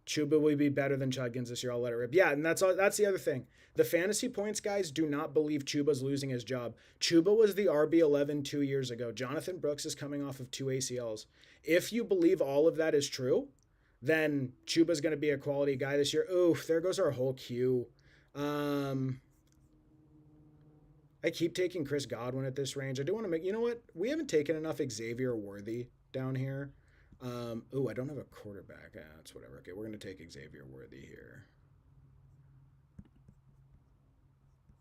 Chuba would be better than Judkins this year. I'll let it rip. Yeah, and that's the other thing. The fantasy points guys do not believe Chuba's losing his job. Chuba was the RB11 2 years ago. Jonathan Brooks is coming off of 2 ACLs. If you believe all of that is true, then Chuba's going to be a quality guy this year. Oof, there goes our whole queue. I keep taking Chris Godwin at this range. I do want to make, you know what? We haven't taken enough Xavier Worthy down here. I don't have a quarterback. That's whatever. Okay, we're going to take Xavier Worthy here.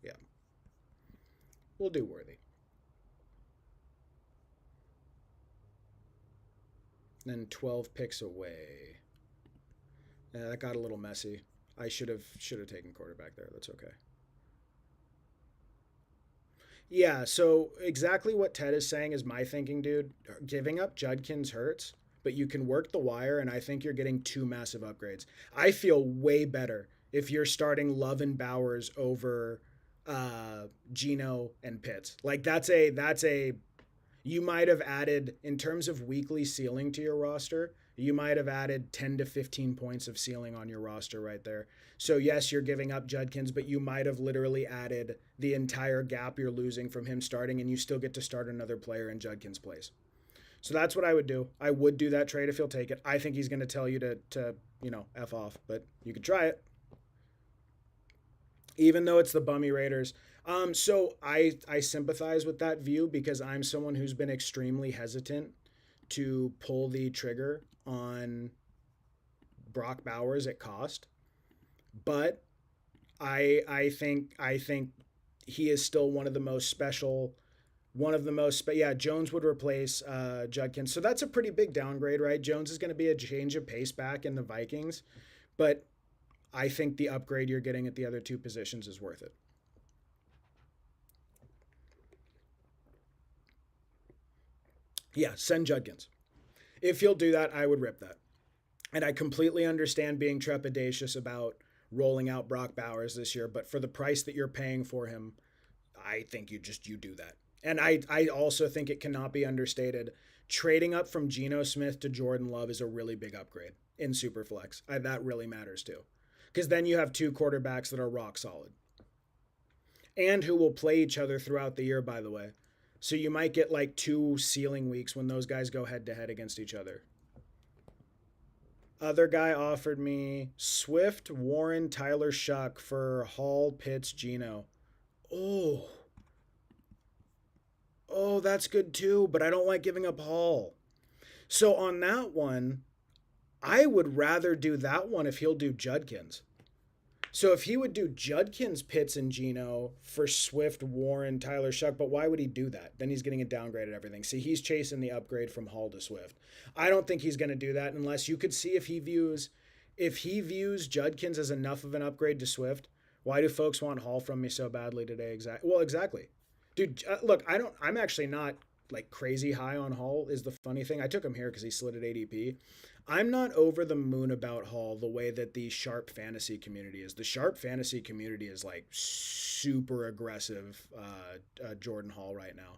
Yeah. We'll do Worthy. Then 12 picks away. Yeah, that got a little messy. I should have taken quarterback there. That's okay. Yeah, so exactly what Ted is saying is my thinking, dude. Giving up Judkins hurts, but you can work the wire, and I think you're getting two massive upgrades. I feel way better if you're starting Love and Bowers over Gino and Pitts. Like that's a you might have added in terms of weekly ceiling to your roster. You might have added 10 to 15 points of ceiling on your roster right there. So yes, you're giving up Judkins, but you might have literally added the entire gap you're losing from him starting, and you still get to start another player in Judkins' place. So that's what I would do. I would do that trade if he'll take it. I think he's going to tell you to F off, but you could try it. Even though it's the bummy Raiders. So I sympathize with that view because I'm someone who's been extremely hesitant to pull the trigger on Brock Bowers at cost. But I think he is still one of the most special. Yeah, Jones would replace Judkins. So that's a pretty big downgrade, right? Jones is going to be a change of pace back in the Vikings, but I think the upgrade you're getting at the other two positions is worth it. Yeah, send Judkins. If you'll do that, I would rip that. And I completely understand being trepidatious about rolling out Brock Bowers this year, but for the price that you're paying for him, I think you do that. And I also think it cannot be understated. Trading up from Geno Smith to Jordan Love is a really big upgrade in Superflex. That really matters too. Because then you have two quarterbacks that are rock solid and who will play each other throughout the year, by the way. So you might get like two ceiling weeks when those guys go head to head against each other. Other guy offered me Swift, Warren, Tyler Shuck for Hall, Pitts, Geno. Oh, that's good too, but I don't like giving up Hall. So on that one, I would rather do that one if he'll do Judkins. So if he would do Judkins, Pitts, and Geno for Swift, Warren, Tyler Shuck, but why would he do that? Then he's getting a downgrade at everything. See, he's chasing the upgrade from Hall to Swift. I don't think he's going to do that unless you could see if he views Judkins as enough of an upgrade to Swift. Why do folks want Hall from me so badly today? Exactly. Dude, look, I'm actually not like crazy high on Hall is the funny thing. I took him here because he slid at ADP. I'm not over the moon about Hall the way that the Sharp fantasy community is. The Sharp fantasy community is like super aggressive Jordan Hall right now.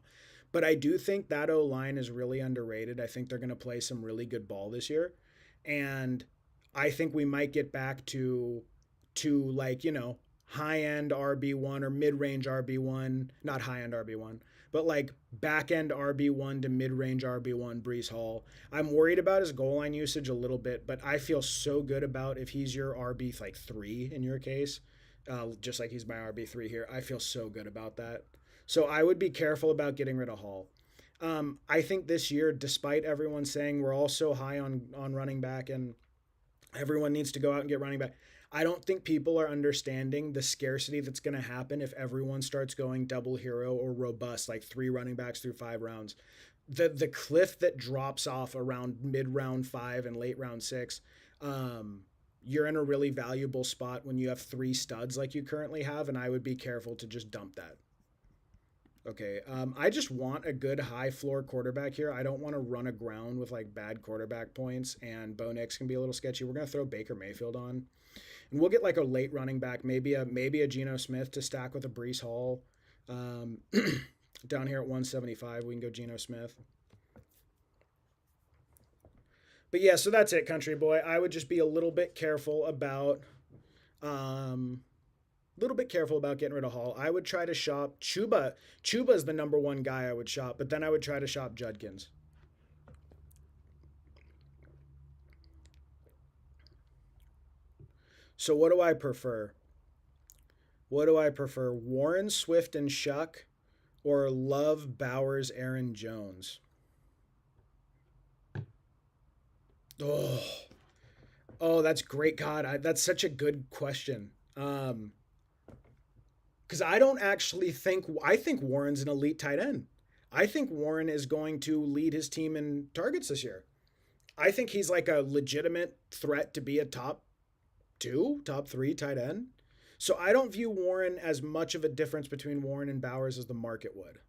But I do think that O line is really underrated. I think they're going to play some really good ball this year. And I think we might get back to like, high end RB1 or mid range RB1, not high end RB1, but like back end RB1 to mid range RB1 Brees Hall. I'm worried about his goal line usage a little bit, but I feel so good about if he's your RB like 3 in your case, just like he's my RB3 here. I feel so good about that. So I would be careful about getting rid of Hall. I think this year, despite everyone saying we're all so high on running back and everyone needs to go out and get running back, I don't think people are understanding the scarcity that's going to happen if everyone starts going double hero or robust, like 3 running backs through 5 rounds. The cliff that drops off around mid round 5 and late round 6, you're in a really valuable spot when you have 3 studs like you currently have, and I would be careful to just dump that. Okay, I just want a good high floor quarterback here. I don't want to run aground with like bad quarterback points, and Bo Nix can be a little sketchy. We're gonna throw Baker Mayfield on, and we'll get like a late running back, maybe a Geno Smith to stack with a Brees Hall. Um, Down here at 175, we can go Geno Smith. But yeah, so that's it, country boy. I would just be a um, little bit careful about getting rid of Hall. I would try to shop Chuba. Chuba is the number one guy I would shop, but then I would try to shop Judkins. So what do I prefer? What do I prefer? Warren, Swift, and Shuck, or Love, Bowers, Aaron Jones? Oh, oh, that's great. God, that's such a good question. Um, because I don't actually think I think Warren's an elite tight end. I think Warren is going to lead his team in targets this year. I think he's like a legitimate threat to be a top 2, top 3 tight end. So I don't view Warren as much of a difference between Warren and Bowers as the market would.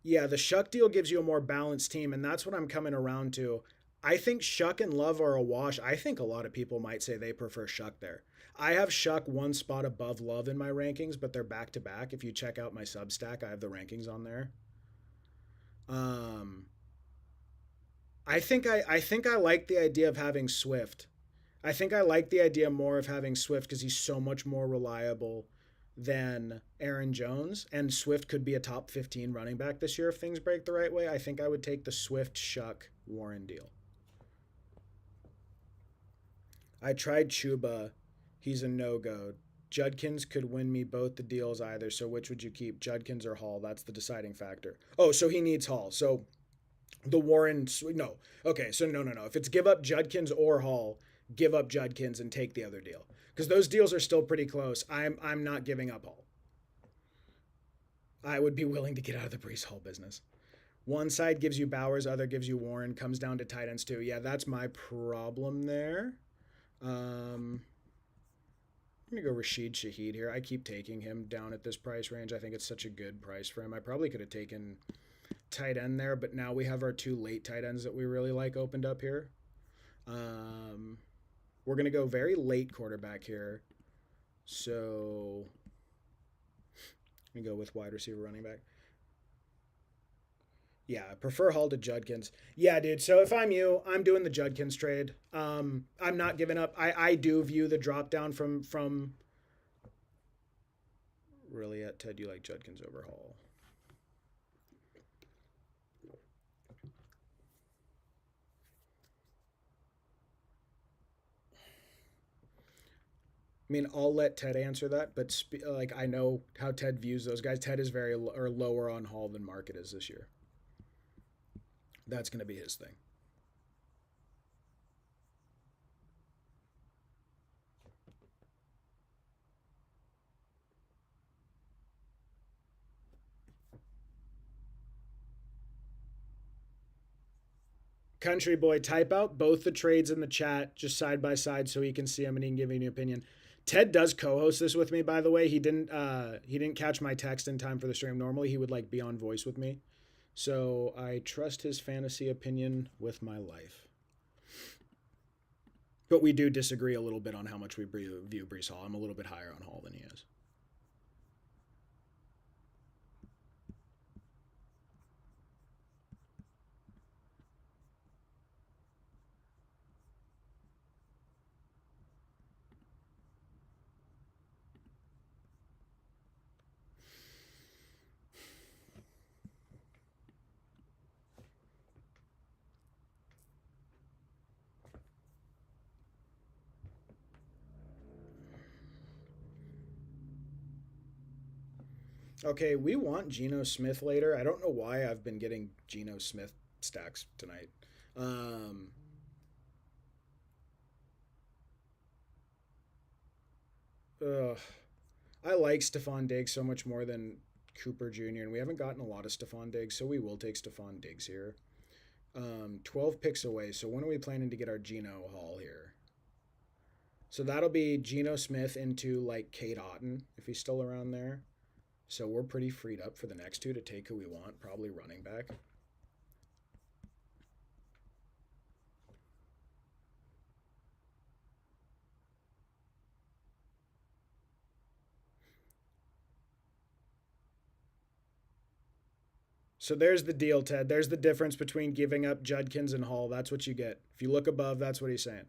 Yeah, the Shuck deal gives you a more balanced team, and that's what I'm coming around to. I think Shuck and Love are a wash. I think a lot of people might say they prefer Shuck there. I have Shuck one spot above Love in my rankings, but they're back to back. If you check out my Substack, I have the rankings on there. Um, I think I like the idea of having Swift. I think I like the idea more of having Swift because he's so much more reliable than Aaron Jones, and Swift could be a top 15 running back this year if things break the right way. I think I would take the Swift Shuck Warren deal. I tried Chuba. He's a no go. Judkins could win me both the deals either. So which would you keep, Judkins or Hall? That's the deciding factor. Oh, so he needs Hall. So the Warren, no. Okay, so no. If it's give up Judkins or Hall, give up Judkins and take the other deal because those deals are still pretty close. I'm not giving up Hall. I would be willing to get out of the Brees Hall business. One side gives you Bowers, other gives you Warren. Comes down to tight ends too. Yeah, that's my problem there. Um, I'm gonna go Rashid Shaheed here. I keep taking him down at this price range. I think it's such a good price for him. I probably could have taken tight end there, but now we have our 2 late tight ends that we really like opened up here. Um, we're gonna go very late quarterback here. So I'm gonna go with wide receiver running back. Yeah, I prefer Hall to Judkins. Yeah, dude. So if I'm you, I'm doing the Judkins trade. I'm not giving up. I do view the drop down from really at Ted. You like Judkins over Hall? I mean, I'll let Ted answer that, but like I know how Ted views those guys. Ted is very or lower on Hall than Market is this year. That's going to be his thing. Country boy, type out both the trades in the chat just side by side so he can see them and he can give you an opinion. Ted does co-host this with me, by the way. He didn't catch my text in time for the stream. Normally he would like be on voice with me. So I trust his fantasy opinion with my life. But we do disagree a little bit on how much we view Brees Hall. I'm a little bit higher on Hall than he is. Okay, we want Geno Smith later. I don't know why I've been getting Geno Smith stacks tonight. Um, ugh. I like Stephon Diggs so much more than Cooper Jr., and we haven't gotten a lot of Stephon Diggs, so we will take Stephon Diggs here. 12 picks away, so when are we planning to get our Geno haul here? So that'll be Geno Smith into like Kate Otten if he's still around there. So we're pretty freed up for the next two to take who we want, probably running back. So there's the deal, Ted. There's the difference between giving up Judkins and Hall. That's what you get. If you look above, that's what he's saying.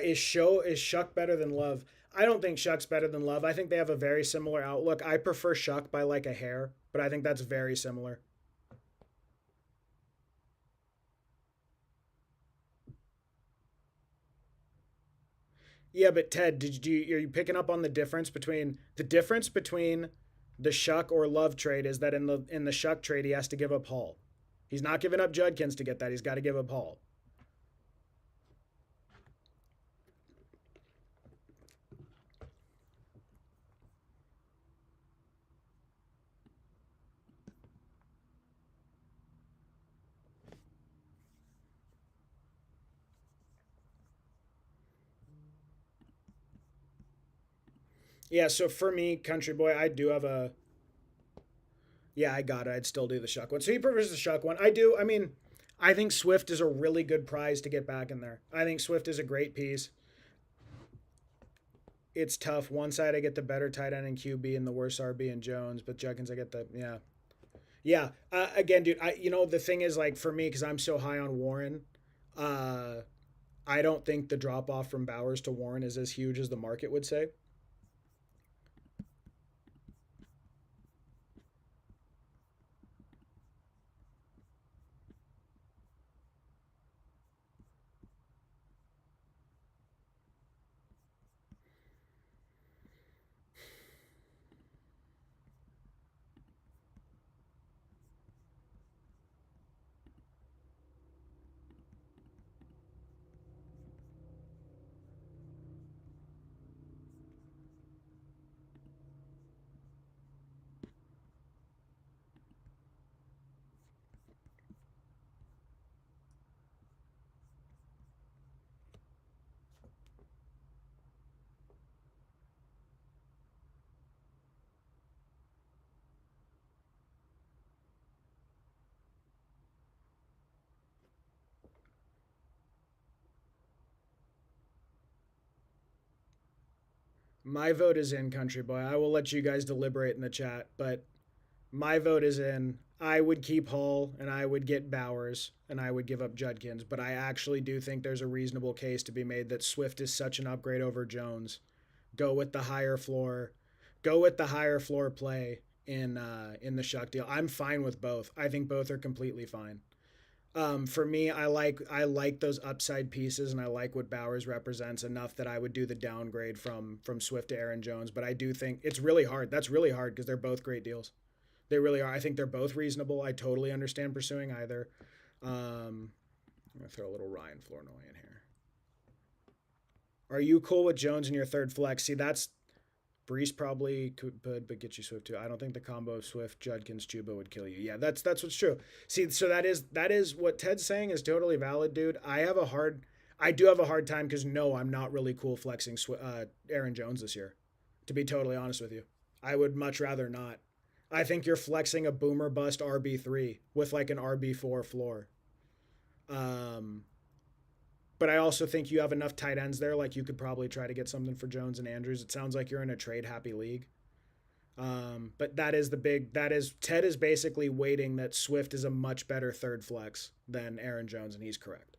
Is Shuck better than Love? I don't think Shuck's better than Love. I think they have a very similar outlook. I prefer Shuck by like a hair, but I think that's very similar. Yeah, but Ted, are you picking up on the difference between the Shuck or Love trade is that in the Shuck trade he has to give up Hall. He's not giving up Judkins to get that. He's got to give up Hall. Yeah, so for me, Country Boy, I do have a yeah, I got it. I'd still do the Shuck one. So he prefers the Shuck one. I do. I mean, I think Swift is a really good prize to get back in there. I think Swift is a great piece. It's tough. One side I get the better tight end and QB and the worse RB and Jones, but Judkins I get the yeah. Yeah. Again, dude, the thing is like for me cuz I'm so high on Warren, uh I don't think the drop off from Bowers to Warren is as huge as the market would say. My vote is in, Country Boy. I will let you guys deliberate in the chat, but my vote is in. I would keep Hall and I would get Bowers and I would give up Judkins, but I actually do think there's a reasonable case to be made that Swift is such an upgrade over Jones. Go with the higher floor. Go with the higher floor play in the Shuck deal. I'm fine with both. I think both are completely fine. For me, I like those upside pieces, and I like what Bowers represents enough that I would do the downgrade from Swift to Aaron Jones. But I do think it's really hard. That's really hard because they're both great deals. They really are. I think they're both reasonable. I totally understand pursuing either. I'm gonna throw a little Ryan Flournoy in here. Are you cool with Jones in your third flex? See, that's Brees probably could, but get you Swift too. I don't think the combo of Swift, Judkins, Chuba would kill you. Yeah, that's what's true. See, so that is what Ted's saying is totally valid, dude. I do have a hard time because no, I'm not really cool flexing Aaron Jones this year. To be totally honest with you, I would much rather not. I think you're flexing a boomer bust RB3 with like an RB4 floor. Um, But I also think you have enough tight ends there. Like you could probably try to get something for Jones and Andrews. It sounds like you're in a trade happy league. But that is the big. That is Ted is basically waiting that Swift is a much better third flex than Aaron Jones, and he's correct.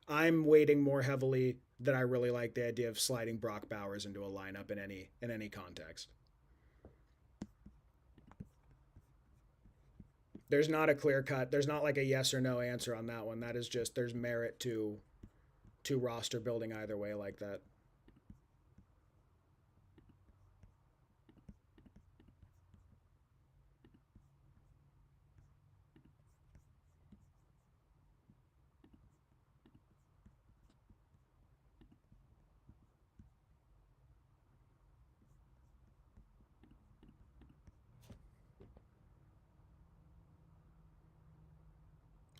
I'm waiting more heavily that I really like the idea of sliding Brock Bowers into a lineup in any context. There's not a clear cut. There's not like a yes or no answer on that one. That is just there's merit to roster building either way like that.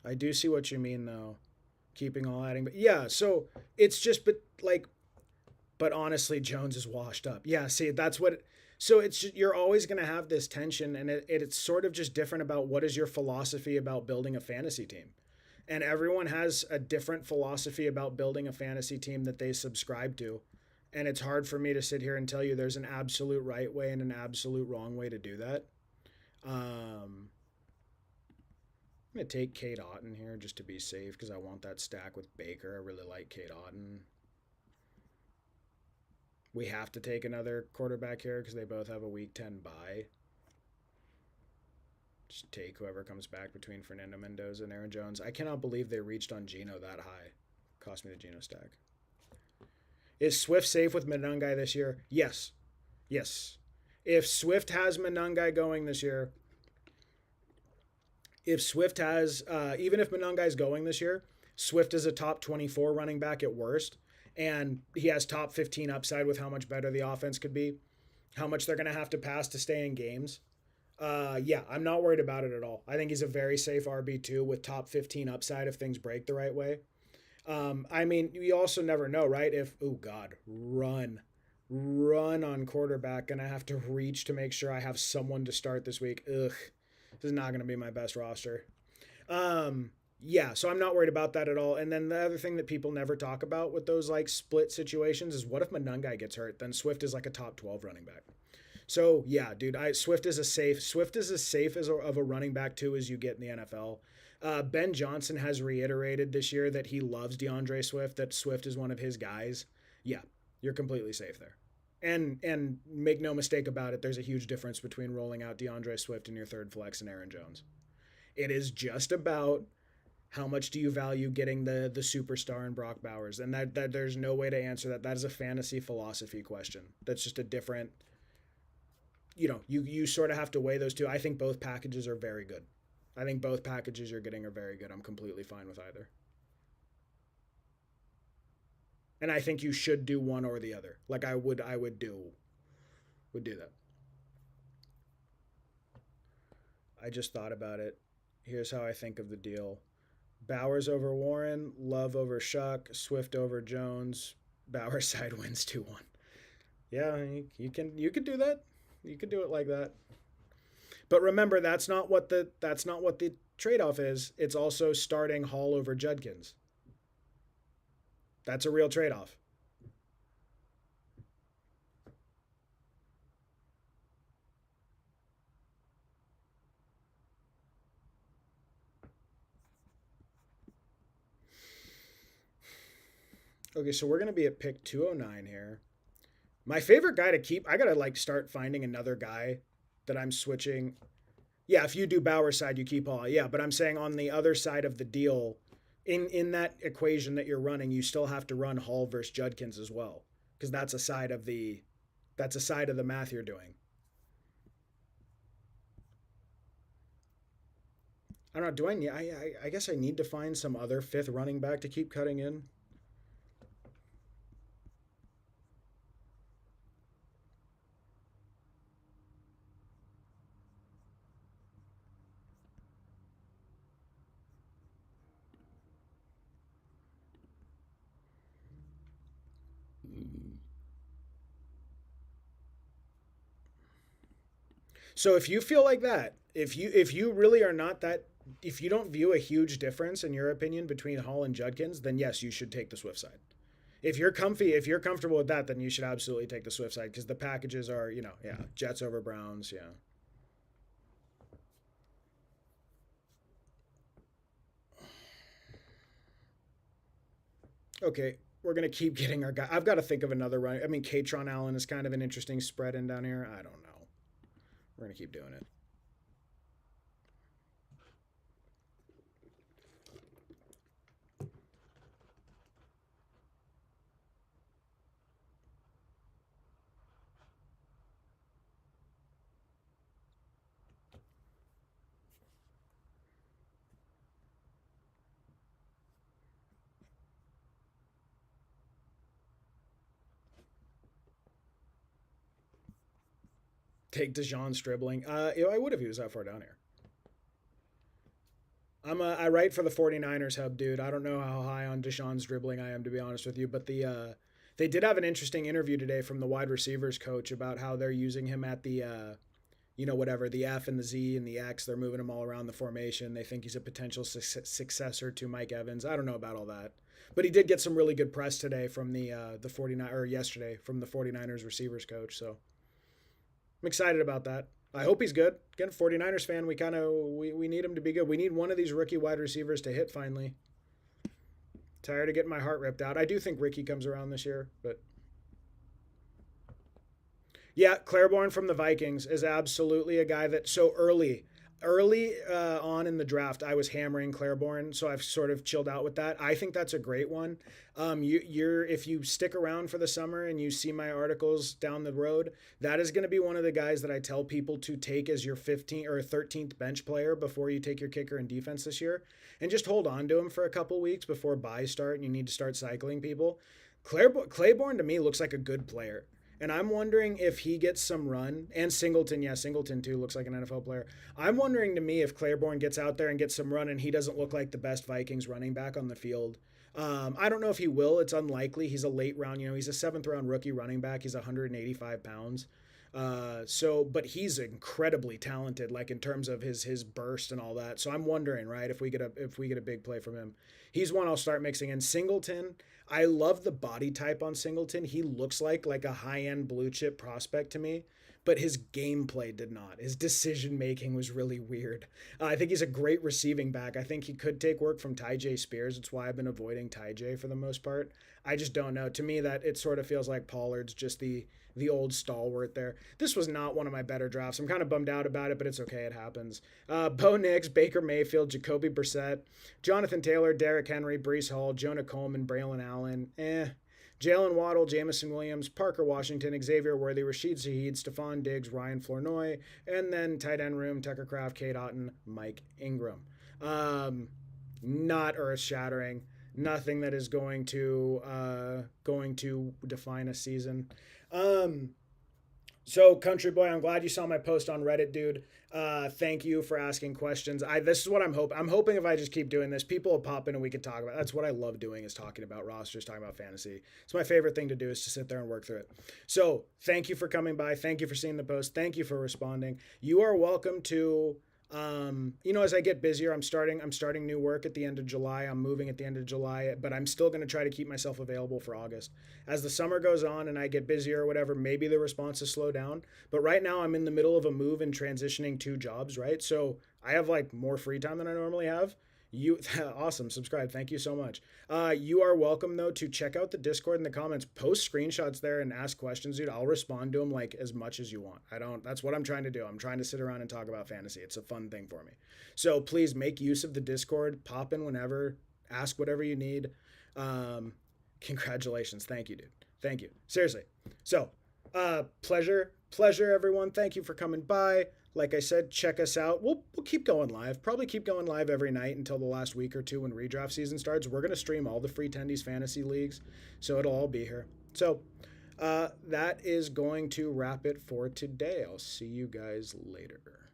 I do see what you mean though. Keeping all adding, but yeah, so it's just but honestly, Jones is washed up. Yeah, see, that's what. So it's just, you're always going to have this tension, and it's sort of just different about what is your philosophy about building a fantasy team, and everyone has a different philosophy about building a fantasy team that they subscribe to, and it's hard for me to sit here and tell you there's an absolute right way and an absolute wrong way to do that. I'm gonna take Kate Otten here just to be safe because I want that stack with Baker. I really like Kate Otten. We have to take another quarterback here because they both have a week 10 bye. Just take whoever comes back between Fernando Mendoza and Aaron Jones. I cannot believe they reached on Geno that high. Cost me the Geno stack. Is Swift safe with Menungai this year? Yes. Yes. If Swift has Menungai going this year, if Swift has, even if Menungai's going this year, Swift is a top 24 running back at worst. And he has top 15 upside with how much better the offense could be, how much they're going to have to pass to stay in games. Yeah, I'm not worried about it at all. I think he's a very safe RB2 with top 15 upside if things break the right way. I mean, you also never know, right? If, oh God, run on quarterback, and I have to reach to make sure I have someone to start this week. Ugh, this is not going to be my best roster. Yeah, so I'm not worried about that at all. And then the other thing that people never talk about with those like split situations is what if Manungai gets hurt? Then Swift is like a top 12 running back. So yeah, dude, Swift is as safe as of a running back too as you get in the NFL. Ben Johnson has reiterated this year that he loves DeAndre Swift, that Swift is one of his guys. Yeah, you're completely safe there. And make no mistake about it, there's a huge difference between rolling out DeAndre Swift in your third flex and Aaron Jones. It is just about how much do you value getting the superstar in Brock Bowers, and that there's no way to answer that. That is a fantasy philosophy question. That's just a different. You sort of have to weigh those two. I think both packages are very good. I think both packages you're getting are very good. I'm completely fine with either. And I think you should do one or the other. Like I would do that. I just thought about it. Here's how I think of the deal. Bowers over Warren, Love over Shuck, Swift over Jones. Bowers side wins 2-1. Yeah, you can do that. You could do it like that. But remember, that's not what the trade-off is. It's also starting Hall over Judkins. That's a real trade-off. Okay, so we're gonna be at pick 209 here. My favorite guy to keep, I gotta like start finding another guy that I'm switching. Yeah, if you do Bauer side, you keep Hall. Yeah, but I'm saying on the other side of the deal, in that equation that you're running, you still have to run Hall versus Judkins as well, because that's a side of the math you're doing. I don't know. Do I need? I guess I need to find some other fifth running back to keep cutting in. So if you feel like that, if you really are not if you don't view a huge difference in your opinion between Hall and Judkins, then yes, you should take the Swift side. If you're comfortable with that, then you should absolutely take the Swift side because the packages are, yeah, Jets over Browns, yeah. Okay, we're gonna keep getting our guy. I've got to think of another run. I mean, Katron Allen is kind of an interesting spread in down here. I don't know. We're gonna keep doing it. Take Dejon Stribling. I would if he was that far down here. I write for the 49ers hub, dude. I don't know how high on Deshaun's dribbling I am, to be honest with you, but they did have an interesting interview today from the wide receivers coach about how they're using him at the whatever, the F and the Z and the X. They're moving him all around the formation. They think he's a potential successor to Mike Evans. I don't know about all that, but he did get some really good press today from the 49 or yesterday from the 49ers receivers coach. So I'm excited about that. I hope he's good. Again, 49ers fan, we need him to be good. We need one of these rookie wide receivers to hit finally. Tired of getting my heart ripped out. I do think Ricky comes around this year, but yeah, Claiborne from the Vikings is absolutely a guy that so early on in the draft, I was hammering Claiborne, so I've sort of chilled out with that. I think that's a great one. If you stick around for the summer and you see my articles down the road, that is going to be one of the guys that I tell people to take as your 15th or 13th bench player before you take your kicker and defense this year, and just hold on to him for a couple weeks before buys start and you need to start cycling people. Claiborne to me looks like a good player. And I'm wondering if he gets some run. And Singleton, yeah, Singleton too looks like an NFL player. I'm wondering to me if Claiborne gets out there and gets some run and he doesn't look like the best Vikings running back on the field. I don't know if he will. It's unlikely. He's a late round, he's a 7th round rookie running back. He's 185 pounds. But he's incredibly talented, like in terms of his burst and all that. So I'm wondering, right, if we get a big play from him, he's one I'll start mixing in. Singleton, I love the body type on Singleton. He looks like a high end blue chip prospect to me, but his gameplay did not. His decision making was really weird. I think he's a great receiving back. I think he could take work from Ty J Spears. It's why I've been avoiding Ty J for the most part. I just don't know. To me, that it sort of feels like Pollard's just the old stalwart there. This was not one of my better drafts. I'm kind of bummed out about it, but it's okay. It happens. Bo Nix, Baker Mayfield, Jacoby Brissett, Jonathan Taylor, Derrick Henry, Breece Hall, Jonah Coleman, Braylon Allen. Jalen Waddle, Jamison Williams, Parker Washington, Xavier Worthy, Rashid Shaheed, Stephon Diggs, Ryan Flournoy, and then tight end room, Tucker Kraft, Kate Otten, Mike Ingram. Not earth shattering. Nothing that is going to define a season. So Country Boy, I'm glad you saw my post on Reddit, dude. Thank you for asking questions. This is what I'm hoping. I'm hoping if I just keep doing this, people will pop in and we can talk about it. That's what I love doing, is talking about rosters, talking about fantasy. It's my favorite thing to do, is to sit there and work through it. So thank you for coming by. Thank you for seeing the post. Thank you for responding. You are welcome to as I get busier, I'm starting new work at the end of July. I'm moving at the end of July, but I'm still going to try to keep myself available for August. As the summer goes on and I get busier or whatever, maybe the responses slow down. But right now I'm in the middle of a move and transitioning 2 jobs, right? So I have like more free time than I normally have. You awesome, subscribe, thank you so much. You are welcome though to check out the Discord in the comments, post screenshots there and ask questions, dude. I'll respond to them like as much as you want. That's what I'm trying to do. I'm trying to sit around and talk about fantasy. It's a fun thing for me. So please make use of the Discord, pop in whenever, ask whatever you need. Congratulations, thank you, dude. Thank you, seriously. So pleasure everyone. Thank you for coming by. Like I said, check us out. We'll keep going live. Probably keep going live every night until the last week or two when redraft season starts. We're going to stream all the free Tendies fantasy leagues, so it'll all be here. So that is going to wrap it for today. I'll see you guys later.